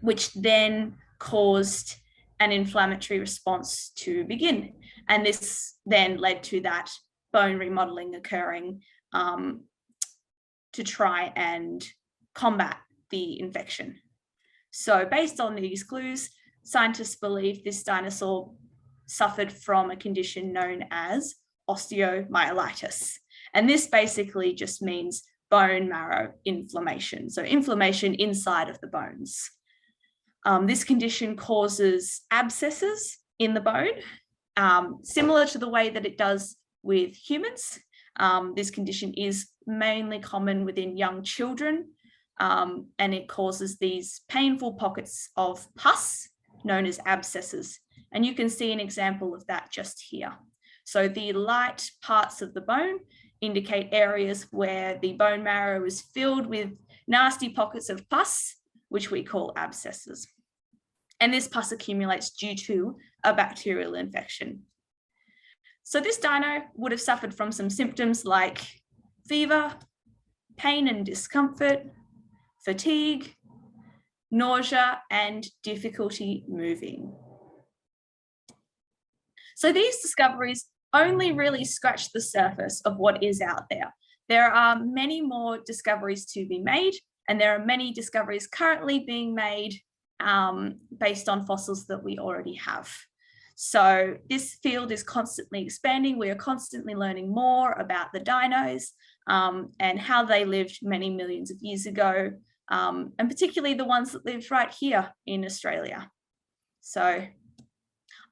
which then caused an inflammatory response to begin. And this then led to that bone remodeling occurring to try and combat the infection. So based on these clues, scientists believe this dinosaur suffered from a condition known as osteomyelitis. And this basically just means bone marrow inflammation. So inflammation inside of the bones. This condition causes abscesses in the bone, similar to the way that it does with humans. This condition is mainly common within young children, and it causes these painful pockets of pus known as abscesses. And you can see an example of that just here. So the light parts of the bone indicate areas where the bone marrow is filled with nasty pockets of pus, which we call abscesses. And this pus accumulates due to a bacterial infection. So this dino would have suffered from some symptoms like fever, pain and discomfort, fatigue, nausea, and difficulty moving. So these discoveries only really scratch the surface of what is out there. There are many more discoveries to be made, and there are many discoveries currently being made based on fossils that we already have. So this field is constantly expanding. We are constantly learning more about the dinos and how they lived many millions of years ago, and particularly the ones that live right here in Australia. So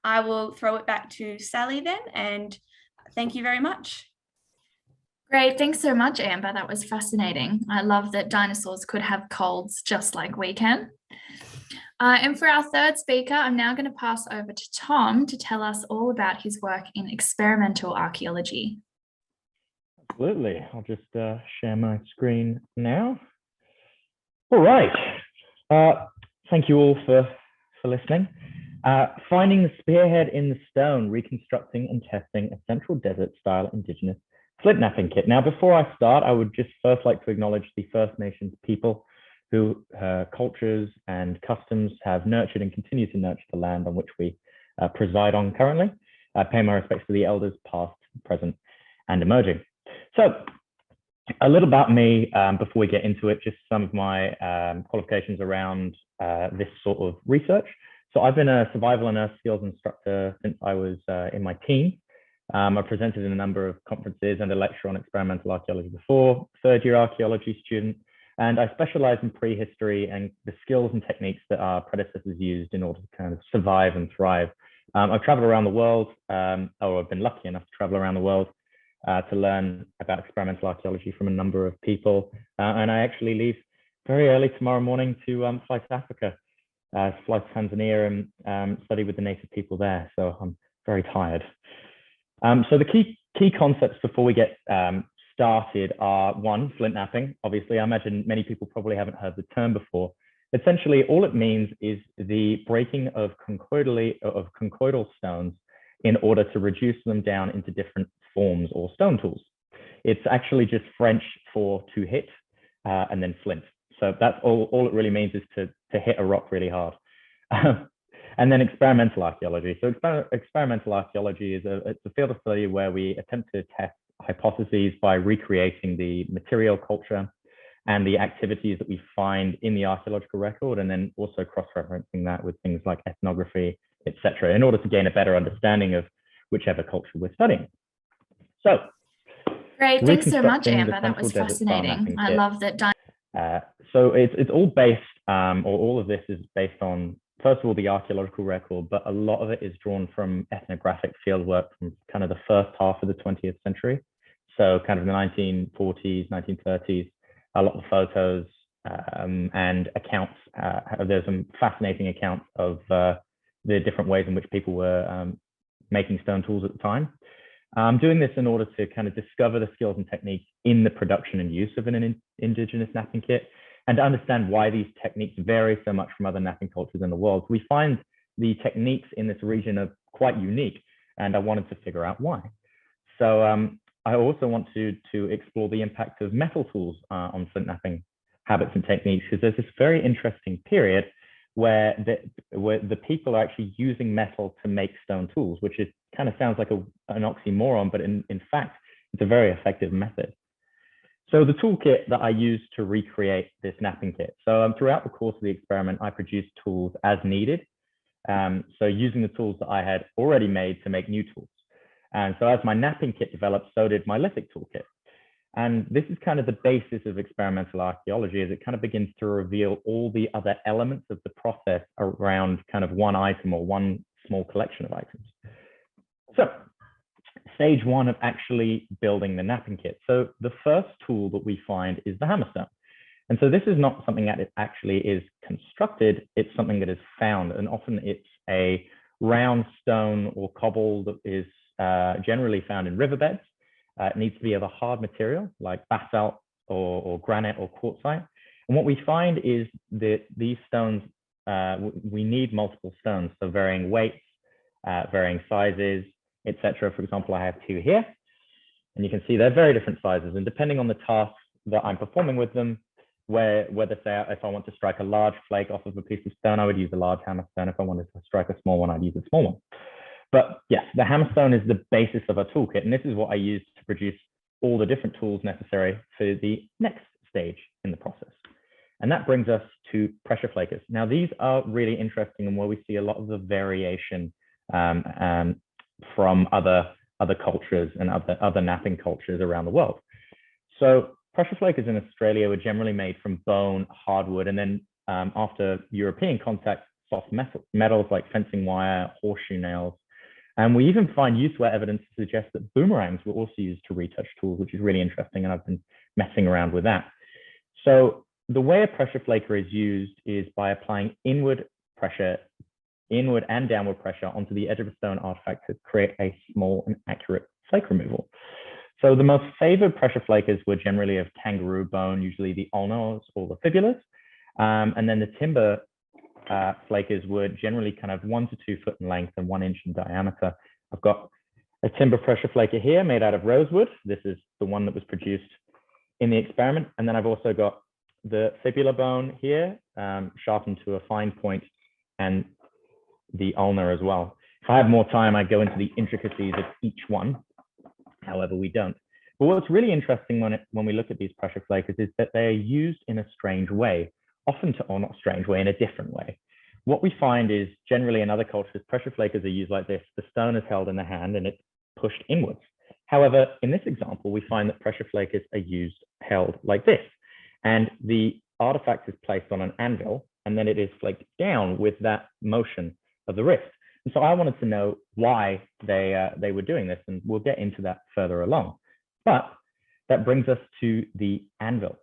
I will throw it back to Sally then, and thank you very much. Great, thanks so much, Amber. That was fascinating. I love that dinosaurs could have colds just like we can. And for our third speaker, I'm now going to pass over to Tom to tell us all about his work in experimental archaeology. Absolutely. I'll just share my screen now. All right. Thank you all for listening. Finding the spearhead in the stone, reconstructing and testing a Central Desert style Indigenous slip napping kit. Now, before I start, I would just first like to acknowledge the First Nations people who cultures and customs have nurtured and continue to nurture the land on which we preside on currently. I pay my respects to the elders past, present, and emerging. So a little about me before we get into it, just some of my qualifications around this sort of research. So I've been a survival and earth skills instructor since I was in my teens. I've presented in a number of conferences and a lecture on experimental archaeology before, third-year archaeology student, And I specialize in prehistory and the skills and techniques that our predecessors used in order to kind of survive and thrive. I've traveled around the world, or I've been lucky enough to travel around the world to learn about experimental archaeology from a number of people. And I actually leave very early tomorrow morning to fly to Africa, fly to Tanzania and study with the native people there. So I'm very tired. So the key concepts before we get started are, one, flint knapping. Obviously, I imagine many people probably haven't heard the term before. Essentially, all it means is the breaking of conchoidal stones in order to reduce them down into different forms or stone tools. It's actually just French for to hit and then flint. So that's all it really means, is to hit a rock really hard. And then experimental archaeology. So experimental archaeology is it's a field of study where we attempt to test hypotheses by recreating the material culture and the activities that we find in the archaeological record, and then also cross-referencing that with things like ethnography, etc., in order to gain a better understanding of whichever culture we're studying. So, great, thanks so much, Amber. That was fascinating. I love that. So it's all based, or all of this is based on, first of all, the archaeological record, but a lot of it is drawn from ethnographic fieldwork from kind of the first half of the 20th century. So kind of the 1940s, 1930s, a lot of photos and accounts. There's some fascinating accounts of the different ways in which people were making stone tools at the time. I'm doing this in order to kind of discover the skills and techniques in the production and use of an indigenous knapping kit, and to understand why these techniques vary so much from other knapping cultures in the world. We find the techniques in this region are quite unique, and I wanted to figure out why. So I also want to explore the impact of metal tools on flint knapping habits and techniques, because there's this very interesting period where the people are actually using metal to make stone tools, which is kind of sounds like an oxymoron, but in fact, it's a very effective method. So the toolkit that I used to recreate this knapping kit. So throughout the course of the experiment, I produced tools as needed. So using the tools that I had already made to make new tools. And so as my knapping kit developed, so did my lithic toolkit. And this is kind of the basis of experimental archaeology, as it kind of begins to reveal all the other elements of the process around kind of one item or one small collection of items. So stage one of actually building the knapping kit. So the first tool that we find is the hammerstone. And so this is not something that it actually is constructed, it's something that is found. And often it's a round stone or cobble that is generally found in riverbeds. It needs to be of a hard material like basalt or granite or quartzite. And what we find is that these stones, we need multiple stones, so varying weights, varying sizes, etc. For example, I have two here, and you can see they're very different sizes. And depending on the task that I'm performing with them, whether say if I want to strike a large flake off of a piece of stone, I would use a large hammerstone. If I wanted to strike a small one, I'd use a small one. But yes, the hammerstone is the basis of our toolkit, and this is what I use to produce all the different tools necessary for the next stage in the process. And that brings us to pressure flakers. Now, these are really interesting and where we see a lot of the variation from other cultures and other knapping cultures around the world. So pressure flakers in Australia were generally made from bone, hardwood, and then after European contact, soft metals like fencing wire, horseshoe nails. And we even find use-wear evidence to suggest that boomerangs were also used to retouch tools, which is really interesting, and I've been messing around with that. So the way a pressure flaker is used is by applying inward and downward pressure onto the edge of a stone artifact to create a small and accurate flake removal. So the most favored pressure flakers were generally of kangaroo bone, usually the ulnars or the fibulas. And then the timber flakers were generally kind of 1 to 2 foot in length and 1 inch in diameter. I've got a timber pressure flaker here made out of rosewood. This is the one that was produced in the experiment. And then I've also got the fibula bone here, sharpened to a fine point, and the ulnar as well. If I have more time, I go into the intricacies of each one. However, we don't. But what's really interesting when we look at these pressure flakers is that they're used in a strange way, often or not strange way, in a different way. What we find is generally in other cultures, pressure flakers are used like this. The stone is held in the hand and it's pushed inwards. However, in this example, we find that pressure flakers are held like this. And the artifact is placed on an anvil, and then it is flaked down with that motion of the wrist. And so I wanted to know why they were doing this, and we'll get into that further along. But that brings us to the anvil.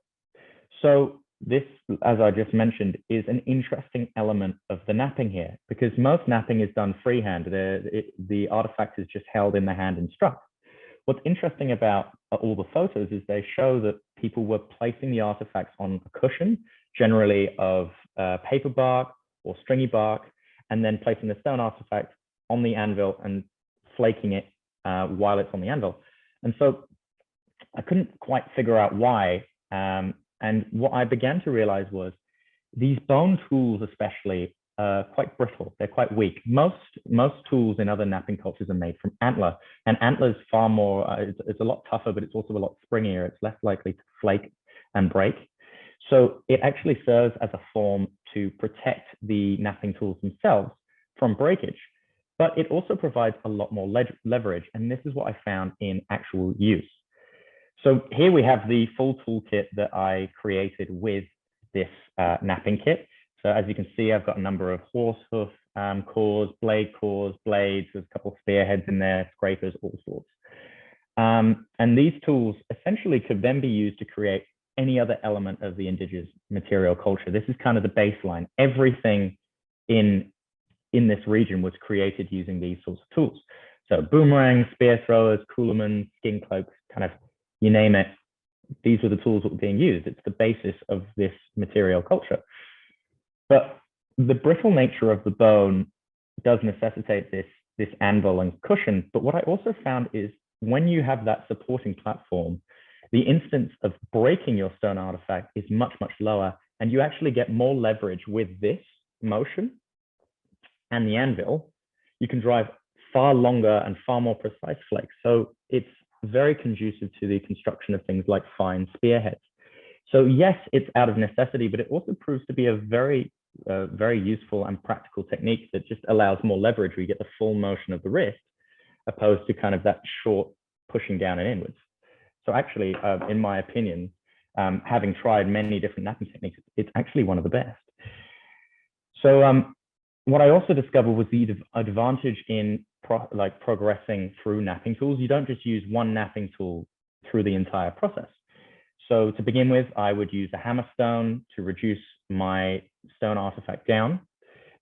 So this, as I just mentioned, is an interesting element of the napping here, because most napping is done freehand. The artifact is just held in the hand and struck. What's interesting about all the photos is they show that people were placing the artifacts on a cushion, generally of paper bark or stringy bark, and then placing the stone artifact on the anvil and flaking it while it's on the anvil. And so I couldn't quite figure out why. And what I began to realize was these bone tools especially are quite brittle. They're quite weak. Most tools in other napping cultures are made from antler, and antler is far more, it's a lot tougher, but it's also a lot springier. It's less likely to flake and break. So it actually serves as a form to protect the napping tools themselves from breakage, but it also provides a lot more leverage. And this is what I found in actual use. So here we have the full toolkit that I created with this napping kit. So as you can see, I've got a number of horse hoof cores, blades, there's a couple of spearheads in there, scrapers, all sorts. And these tools essentially could then be used to create any other element of the indigenous material culture. This is kind of the baseline. Everything in this region was created using these sorts of tools. So boomerangs, spear throwers, coolamans, skin cloaks, kind of, you name it, these were the tools that were being used. It's the basis of this material culture. But the brittle nature of the bone does necessitate this anvil and cushion. But what I also found is when you have that supporting platform, the instance of breaking your stone artifact is much, much lower. And you actually get more leverage with this motion and the anvil. You can drive far longer and far more precise flakes. So it's very conducive to the construction of things like fine spearheads. So yes, it's out of necessity, but it also proves to be a very useful and practical technique that just allows more leverage where you get the full motion of the wrist, opposed to kind of that short pushing down and inwards. So actually, in my opinion, having tried many different napping techniques, it's actually one of the best. So what I also discovered was the advantage in progressing through napping tools. You don't just use one napping tool through the entire process. So to begin with, I would use a hammer stone to reduce my stone artifact down.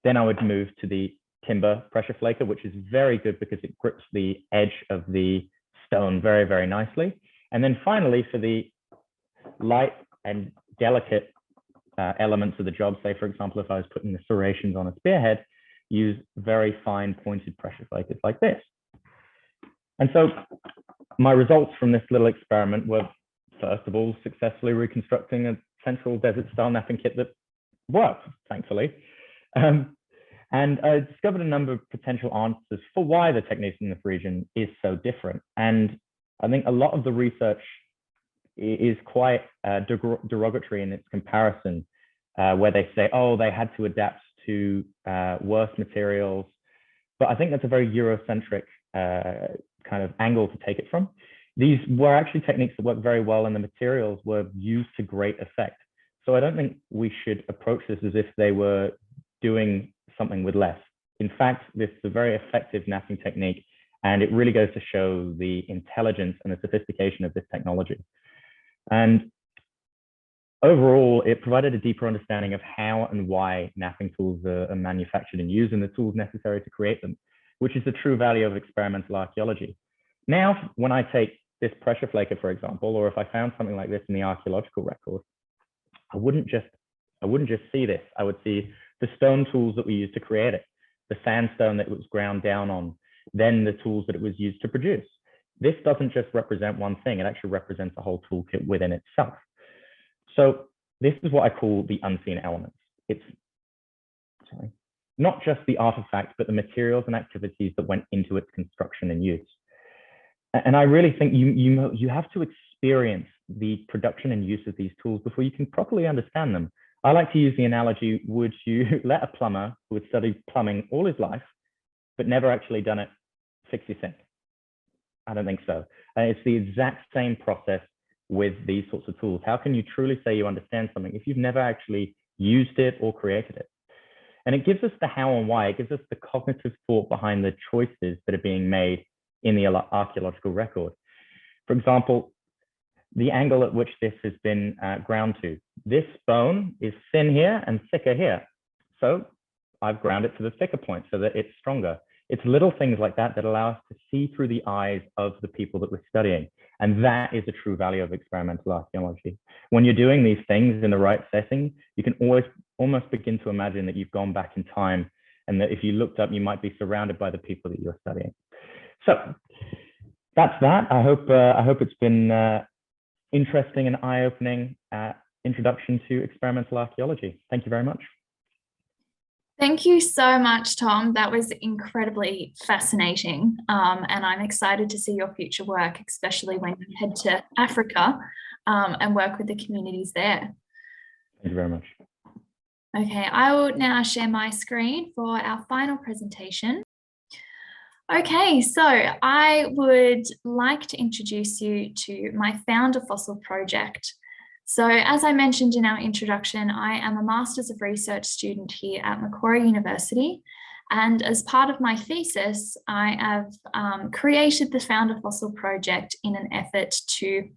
Then I would move to the timber pressure flaker, which is very good because it grips the edge of the stone very, very nicely. And then finally, for the light and delicate elements of the job, say, for example, if I was putting the serrations on a spearhead, use very fine pointed pressure flakers like this. And so my results from this little experiment were, first of all, successfully reconstructing a central desert style napping kit that worked, thankfully. And I discovered a number of potential answers for why the techniques in this region is so different. And I think a lot of the research is quite derogatory in its comparison, where they say, oh, they had to adapt to worse materials. But I think that's a very Eurocentric kind of angle to take it from. These were actually techniques that worked very well, and the materials were used to great effect. So I don't think we should approach this as if they were doing something with less. In fact, this is a very effective napping technique, and it really goes to show the intelligence and the sophistication of this technology. And overall, it provided a deeper understanding of how and why napping tools are manufactured and used, and the tools necessary to create them, which is the true value of experimental archaeology. Now, when I take this pressure flaker, for example, or if I found something like this in the archaeological record, I wouldn't just see this. I would see the stone tools that we used to create it, the sandstone that it was ground down on, then the tools that it was used to produce. This doesn't just represent one thing, it actually represents a whole toolkit within itself. So this is what I call the unseen elements. It's not just the artifact, but the materials and activities that went into its construction and use. And I really think you have to experience the production and use of these tools before you can properly understand them. I like to use the analogy, would you let a plumber who had studied plumbing all his life, but never actually done it, fix your sink? I don't think so. It's the exact same process. with these sorts of tools? How can you truly say you understand something if you've never actually used it or created it? And it gives us the how and why. It gives us the cognitive thought behind the choices that are being made in the archaeological record. For example, the angle at which this has been ground to. This bone is thin here and thicker here. So I've ground it to the thicker point so that it's stronger. It's little things like that that allow us to see through the eyes of the people that we're studying. And that is the true value of experimental archaeology. When you're doing these things in the right setting, you can always almost begin to imagine that you've gone back in time, and that if you looked up, you might be surrounded by the people that you're studying. So that's that. I hope it's been interesting and eye-opening introduction to experimental archaeology. Thank you very much. Thank you so much, Tom. That was incredibly fascinating. And I'm excited to see your future work, especially when you head to Africa and work with the communities there. Thank you very much. Okay, I will now share my screen for our final presentation. Okay, so I would like to introduce you to my Found a Fossil project. So as I mentioned in our introduction, I am a Masters of Research student here at Macquarie University. And as part of my thesis, I have created the Found a Fossil project in an effort to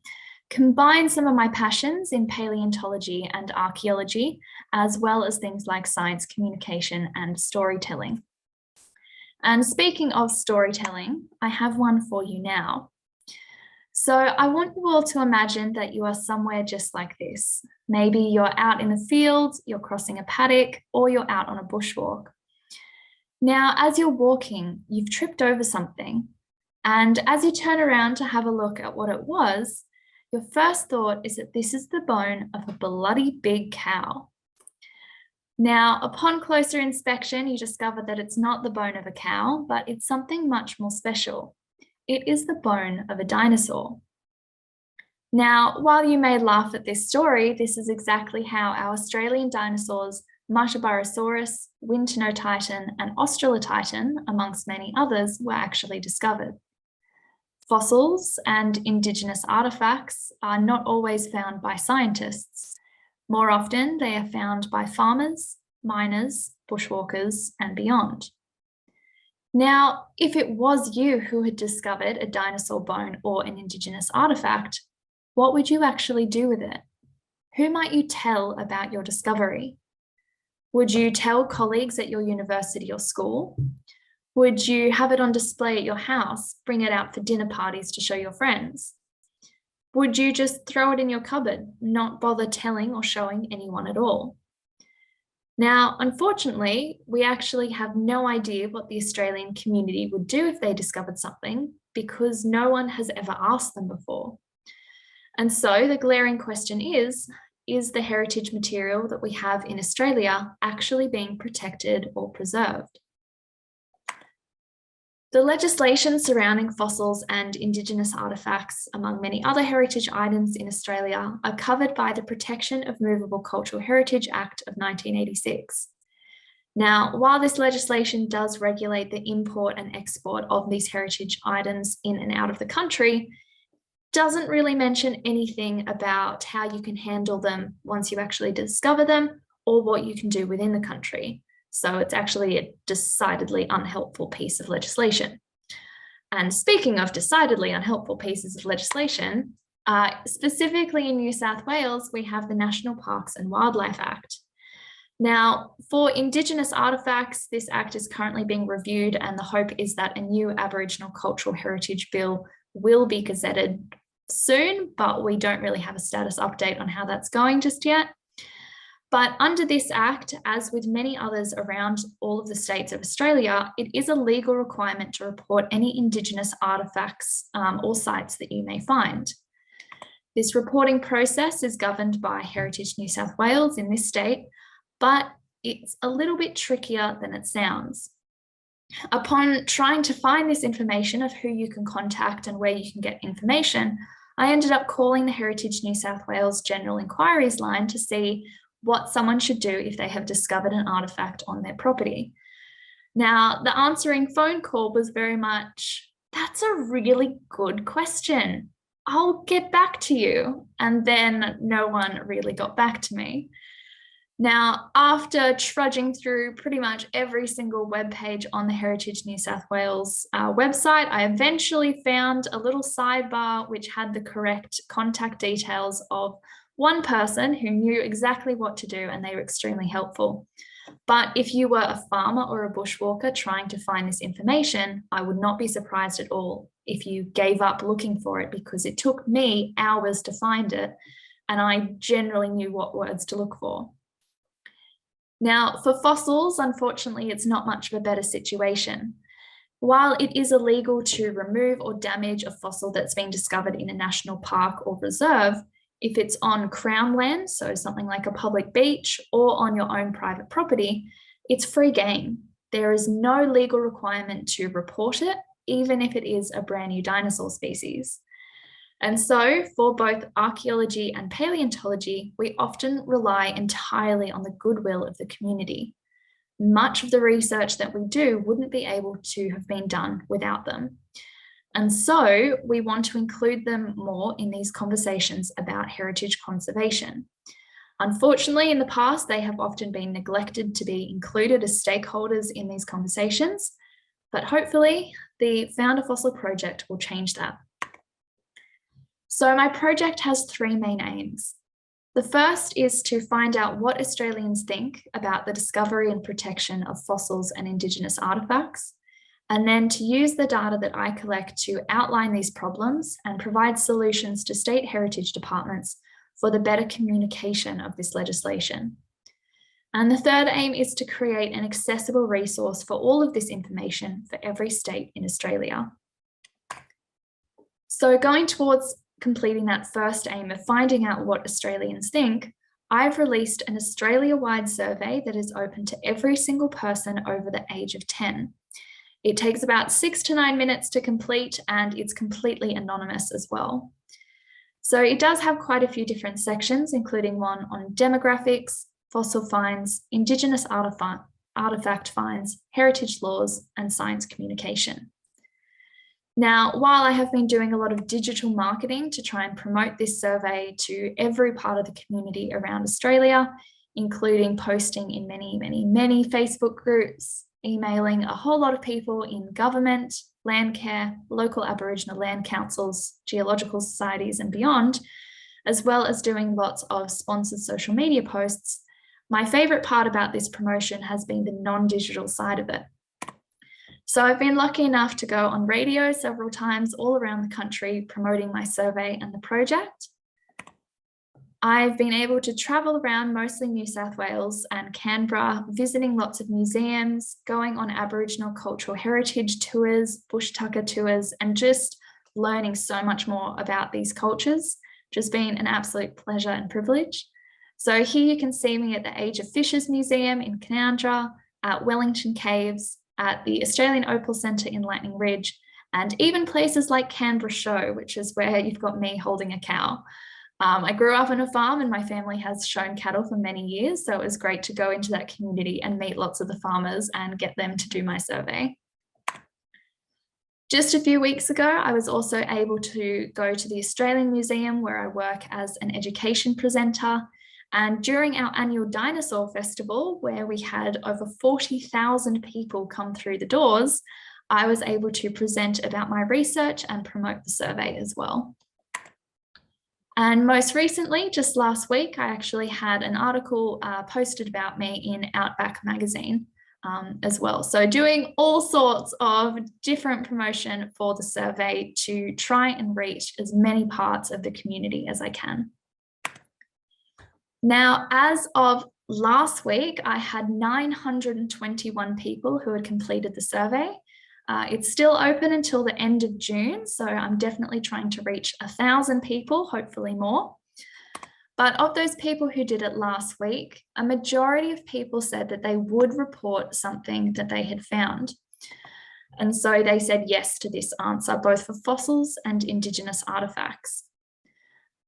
combine some of my passions in paleontology and archaeology, as well as things like science communication and storytelling. And speaking of storytelling, I have one for you now. So I want you all to imagine that you are somewhere just like this. Maybe you're out in a field, you're crossing a paddock, or you're out on a bushwalk. Now, as you're walking, you've tripped over something. And as you turn around to have a look at what it was, your first thought is that this is the bone of a bloody big cow. Now, upon closer inspection, you discover that it's not the bone of a cow, but it's something much more special. It is the bone of a dinosaur. Now, while you may laugh at this story, this is exactly how our Australian dinosaurs, Martabarosaurus, Wintenotitan, and Australotitan, amongst many others, were actually discovered. Fossils and Indigenous artefacts are not always found by scientists. More often, they are found by farmers, miners, bushwalkers, and beyond. Now, if it was you who had discovered a dinosaur bone or an Indigenous artefact, what would you actually do with it? Who might you tell about your discovery? Would you tell colleagues at your university or school? Would you have it on display at your house, bring it out for dinner parties to show your friends? Would you just throw it in your cupboard, not bother telling or showing anyone at all? Now, unfortunately, we actually have no idea what the Australian community would do if they discovered something, because no one has ever asked them before. And so the glaring question is the heritage material that we have in Australia actually being protected or preserved? The legislation surrounding fossils and Indigenous artefacts, among many other heritage items in Australia, are covered by the Protection of Movable Cultural Heritage Act of 1986. Now, while this legislation does regulate the import and export of these heritage items in and out of the country, doesn't really mention anything about how you can handle them once you actually discover them or what you can do within the country. So it's actually a decidedly unhelpful piece of legislation. And speaking of decidedly unhelpful pieces of legislation, specifically in New South Wales, we have the National Parks and Wildlife Act. Now, for Indigenous artefacts, this act is currently being reviewed, and the hope is that a new Aboriginal Cultural Heritage Bill will be gazetted soon, but we don't really have a status update on how that's going just yet. But under this act, as with many others around all of the states of Australia, it is a legal requirement to report any Indigenous artefacts or sites that you may find. This reporting process is governed by Heritage New South Wales in this state, but it's a little bit trickier than it sounds. Upon trying to find this information of who you can contact and where you can get information, I ended up calling the Heritage New South Wales General Inquiries line to see what someone should do if they have discovered an artefact on their property. Now, the answering phone call was very much, "That's a really good question. I'll get back to you. And then no one really got back to me. Now, after trudging through pretty much every single webpage on the Heritage New South Wales website, I eventually found a little sidebar which had the correct contact details of one person who knew exactly what to do, and they were extremely helpful. But if you were a farmer or a bushwalker trying to find this information, I would not be surprised at all if you gave up looking for it, because it took me hours to find it, and I generally knew what words to look for. Now, for fossils, unfortunately, it's not much of a better situation. While it is illegal to remove or damage a fossil that's been discovered in a national park or reserve, if it's on Crown land, so something like a public beach, or on your own private property, it's free game. There is no legal requirement to report it, even if it is a brand new dinosaur species. And so for both archaeology and paleontology, we often rely entirely on the goodwill of the community. Much of the research that we do wouldn't be able to have been done without them. And so we want to include them more in these conversations about heritage conservation. Unfortunately, in the past, they have often been neglected to be included as stakeholders in these conversations, but hopefully the Found a Fossil project will change that. So my project has three main aims. The first is to find out what Australians think about the discovery and protection of fossils and Indigenous artefacts, and then to use the data that I collect to outline these problems and provide solutions to state heritage departments for the better communication of this legislation. And the third aim is to create an accessible resource for all of this information for every state in Australia. So going towards completing that first aim of finding out what Australians think, I've released an Australia-wide survey that is open to every single person over the age of 10. It takes about 6 to 9 minutes to complete, and it's completely anonymous as well. So it does have quite a few different sections, including one on demographics, fossil finds, Indigenous artefact finds, heritage laws, and science communication. Now, while I have been doing a lot of digital marketing to try and promote this survey to every part of the community around Australia, including posting in many Facebook groups, emailing a whole lot of people in government, land care, local Aboriginal land councils, geological societies and beyond, as well as doing lots of sponsored social media posts, my favourite part about this promotion has been the non-digital side of it. So I've been lucky enough to go on radio several times all around the country promoting my survey and the project. I've been able to travel around mostly New South Wales and Canberra, visiting lots of museums, going on Aboriginal cultural heritage tours, bush tucker tours, and just learning so much more about these cultures. Just been an absolute pleasure and privilege. So here you can see me at the Age of Fishes Museum in Canowindra, at Wellington Caves, at the Australian Opal Centre in Lightning Ridge, and even places like Canberra Show, which is where you've got me holding a cow. I grew up on a farm and my family has shown cattle for many years, so it was great to go into that community and meet lots of the farmers and get them to do my survey. Just a few weeks ago, I was also able to go to the Australian Museum where I work as an education presenter. And during our annual Dinosaur Festival, where we had over 40,000 people come through the doors, I was able to present about my research and promote the survey as well. And most recently, just last week, I actually had an article posted about me in Outback magazine as well. So doing all sorts of different promotion for the survey to try and reach as many parts of the community as I can. Now, as of last week, I had 921 people who had completed the survey. It's still open until the end of June, so I'm definitely trying to reach 1,000 people, hopefully more. But of those people who did it last week, a majority of people said that they would report something that they had found. And so they said yes to this answer, both for fossils and Indigenous artefacts.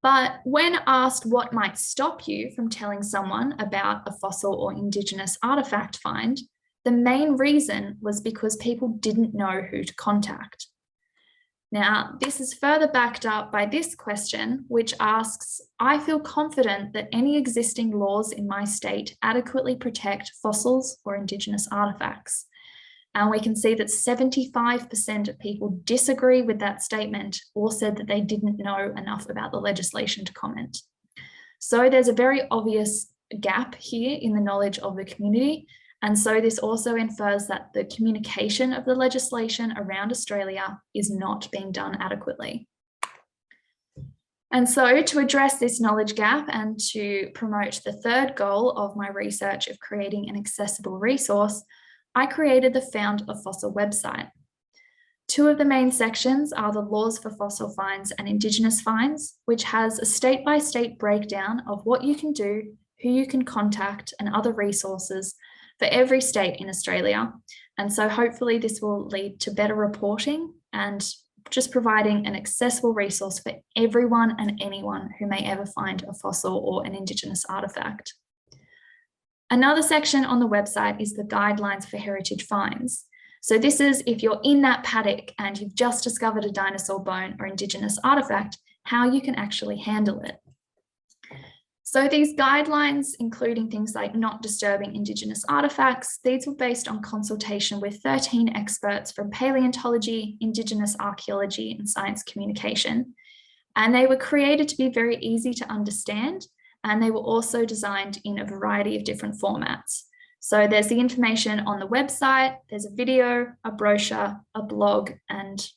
But when asked what might stop you from telling someone about a fossil or Indigenous artefact find, the main reason was because people didn't know who to contact. Now, this is further backed up by this question, which asks, I feel confident that any existing laws in my state adequately protect fossils or Indigenous artefacts. And we can see that 75% of people disagree with that statement or said that they didn't know enough about the legislation to comment. So there's a very obvious gap here in the knowledge of the community. And so this also infers that the communication of the legislation around Australia is not being done adequately. And so to address this knowledge gap and to promote the third goal of my research of creating an accessible resource, I created the Found a Fossil website. Two of the main sections are the laws for fossil finds and Indigenous finds, which has a state-by-state breakdown of what you can do, who you can contact, and other resources for every state in Australia. And so hopefully this will lead to better reporting and just providing an accessible resource for everyone and anyone who may ever find a fossil or an Indigenous artefact. Another section on the website is the guidelines for heritage finds. So this is if you're in that paddock and you've just discovered a dinosaur bone or Indigenous artefact, how you can actually handle it. So these guidelines, including things like not disturbing Indigenous artefacts, these were based on consultation with 13 experts from paleontology, Indigenous archaeology, and science communication. And they were created to be very easy to understand, and they were also designed in a variety of different formats. So there's the information on the website, there's a video, a brochure, a blog, and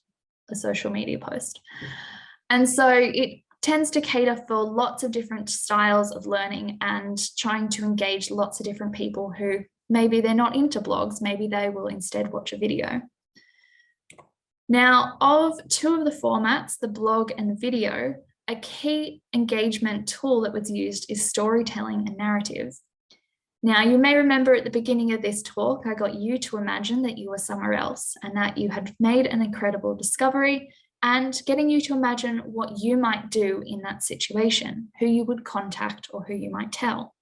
a social media post. And so it tends to cater for lots of different styles of learning and trying to engage lots of different people who maybe they're not into blogs, maybe they will instead watch a video. Now, of two of the formats, the blog and the video, a key engagement tool that was used is storytelling and narrative. Now, you may remember at the beginning of this talk, I got you to imagine that you were somewhere else and that you had made an incredible discovery, and getting you to imagine what you might do in that situation, who you would contact or who you might tell.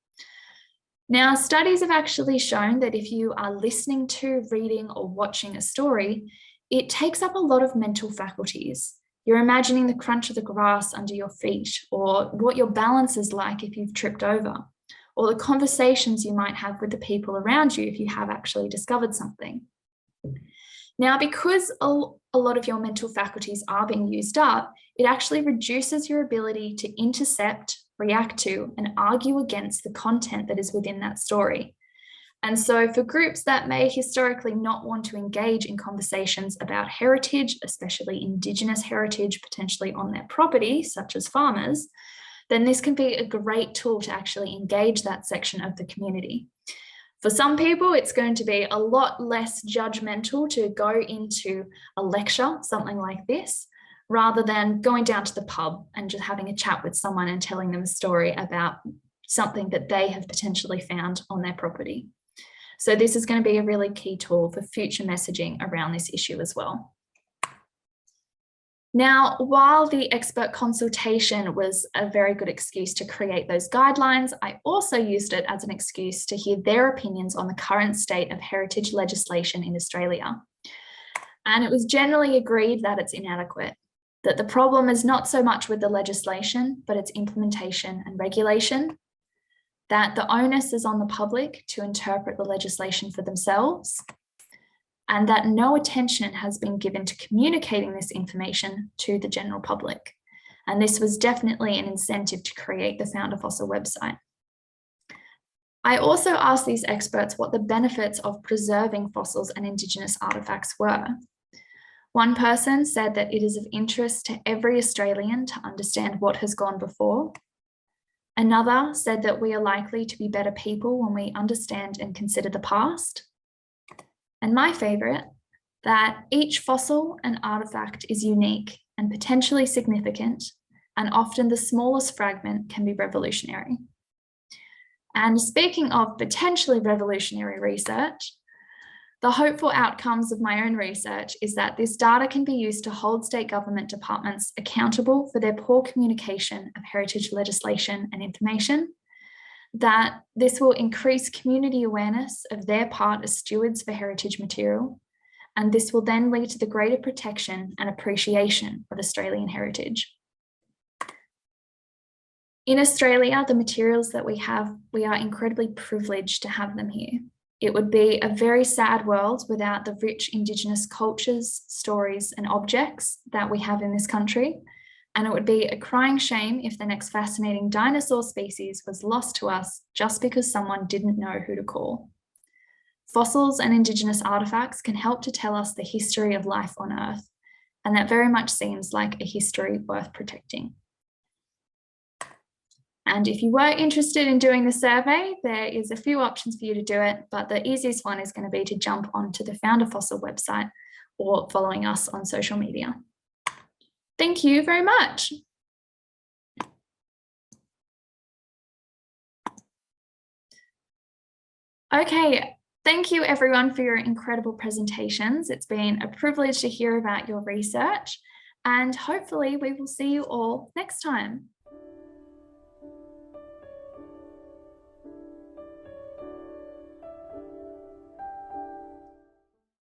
Now, studies have actually shown that if you are listening to, reading, or watching a story, it takes up a lot of mental faculties. You're imagining the crunch of the grass under your feet, or what your balance is like if you've tripped over, or the conversations you might have with the people around you if you have actually discovered something. Now, because a lot of your mental faculties are being used up, it actually reduces your ability to intercept, react to, and argue against the content that is within that story. And so for groups that may historically not want to engage in conversations about heritage, especially Indigenous heritage, potentially on their property, such as farmers, then this can be a great tool to actually engage that section of the community. For some people, it's going to be a lot less judgmental to go into a lecture, something like this, rather than going down to the pub and just having a chat with someone and telling them a story about something that they have potentially found on their property. So this is going to be a really key tool for future messaging around this issue as well. Now, while the expert consultation was a very good excuse to create those guidelines, I also used it as an excuse to hear their opinions on the current state of heritage legislation in Australia. And it was generally agreed that it's inadequate, that the problem is not so much with the legislation, but its implementation and regulation, that the onus is on the public to interpret the legislation for themselves, and that no attention has been given to communicating this information to the general public. And this was definitely an incentive to create the Found a Fossil website. I also asked these experts what the benefits of preserving fossils and Indigenous artefacts were. One person said that it is of interest to every Australian to understand what has gone before. Another said that we are likely to be better people when we understand and consider the past. And my favourite, that each fossil and artefact is unique and potentially significant, and often the smallest fragment can be revolutionary. And speaking of potentially revolutionary research, the hopeful outcomes of my own research is that this data can be used to hold state government departments accountable for their poor communication of heritage legislation and information, that this will increase community awareness of their part as stewards for heritage material, and this will then lead to the greater protection and appreciation of Australian heritage. In Australia, the materials that we have, we are incredibly privileged to have them here. It would be a very sad world without the rich Indigenous cultures, stories, and objects that we have in this country. And it would be a crying shame if the next fascinating dinosaur species was lost to us just because someone didn't know who to call. Fossils and Indigenous artefacts can help to tell us the history of life on Earth, and that very much seems like a history worth protecting. And if you were interested in doing the survey, there is a few options for you to do it, but the easiest one is going to be to jump onto the Found a Fossil website or following us on social media. Thank you very much. Okay, thank you everyone for your incredible presentations. It's been a privilege to hear about your research, and hopefully we will see you all next time.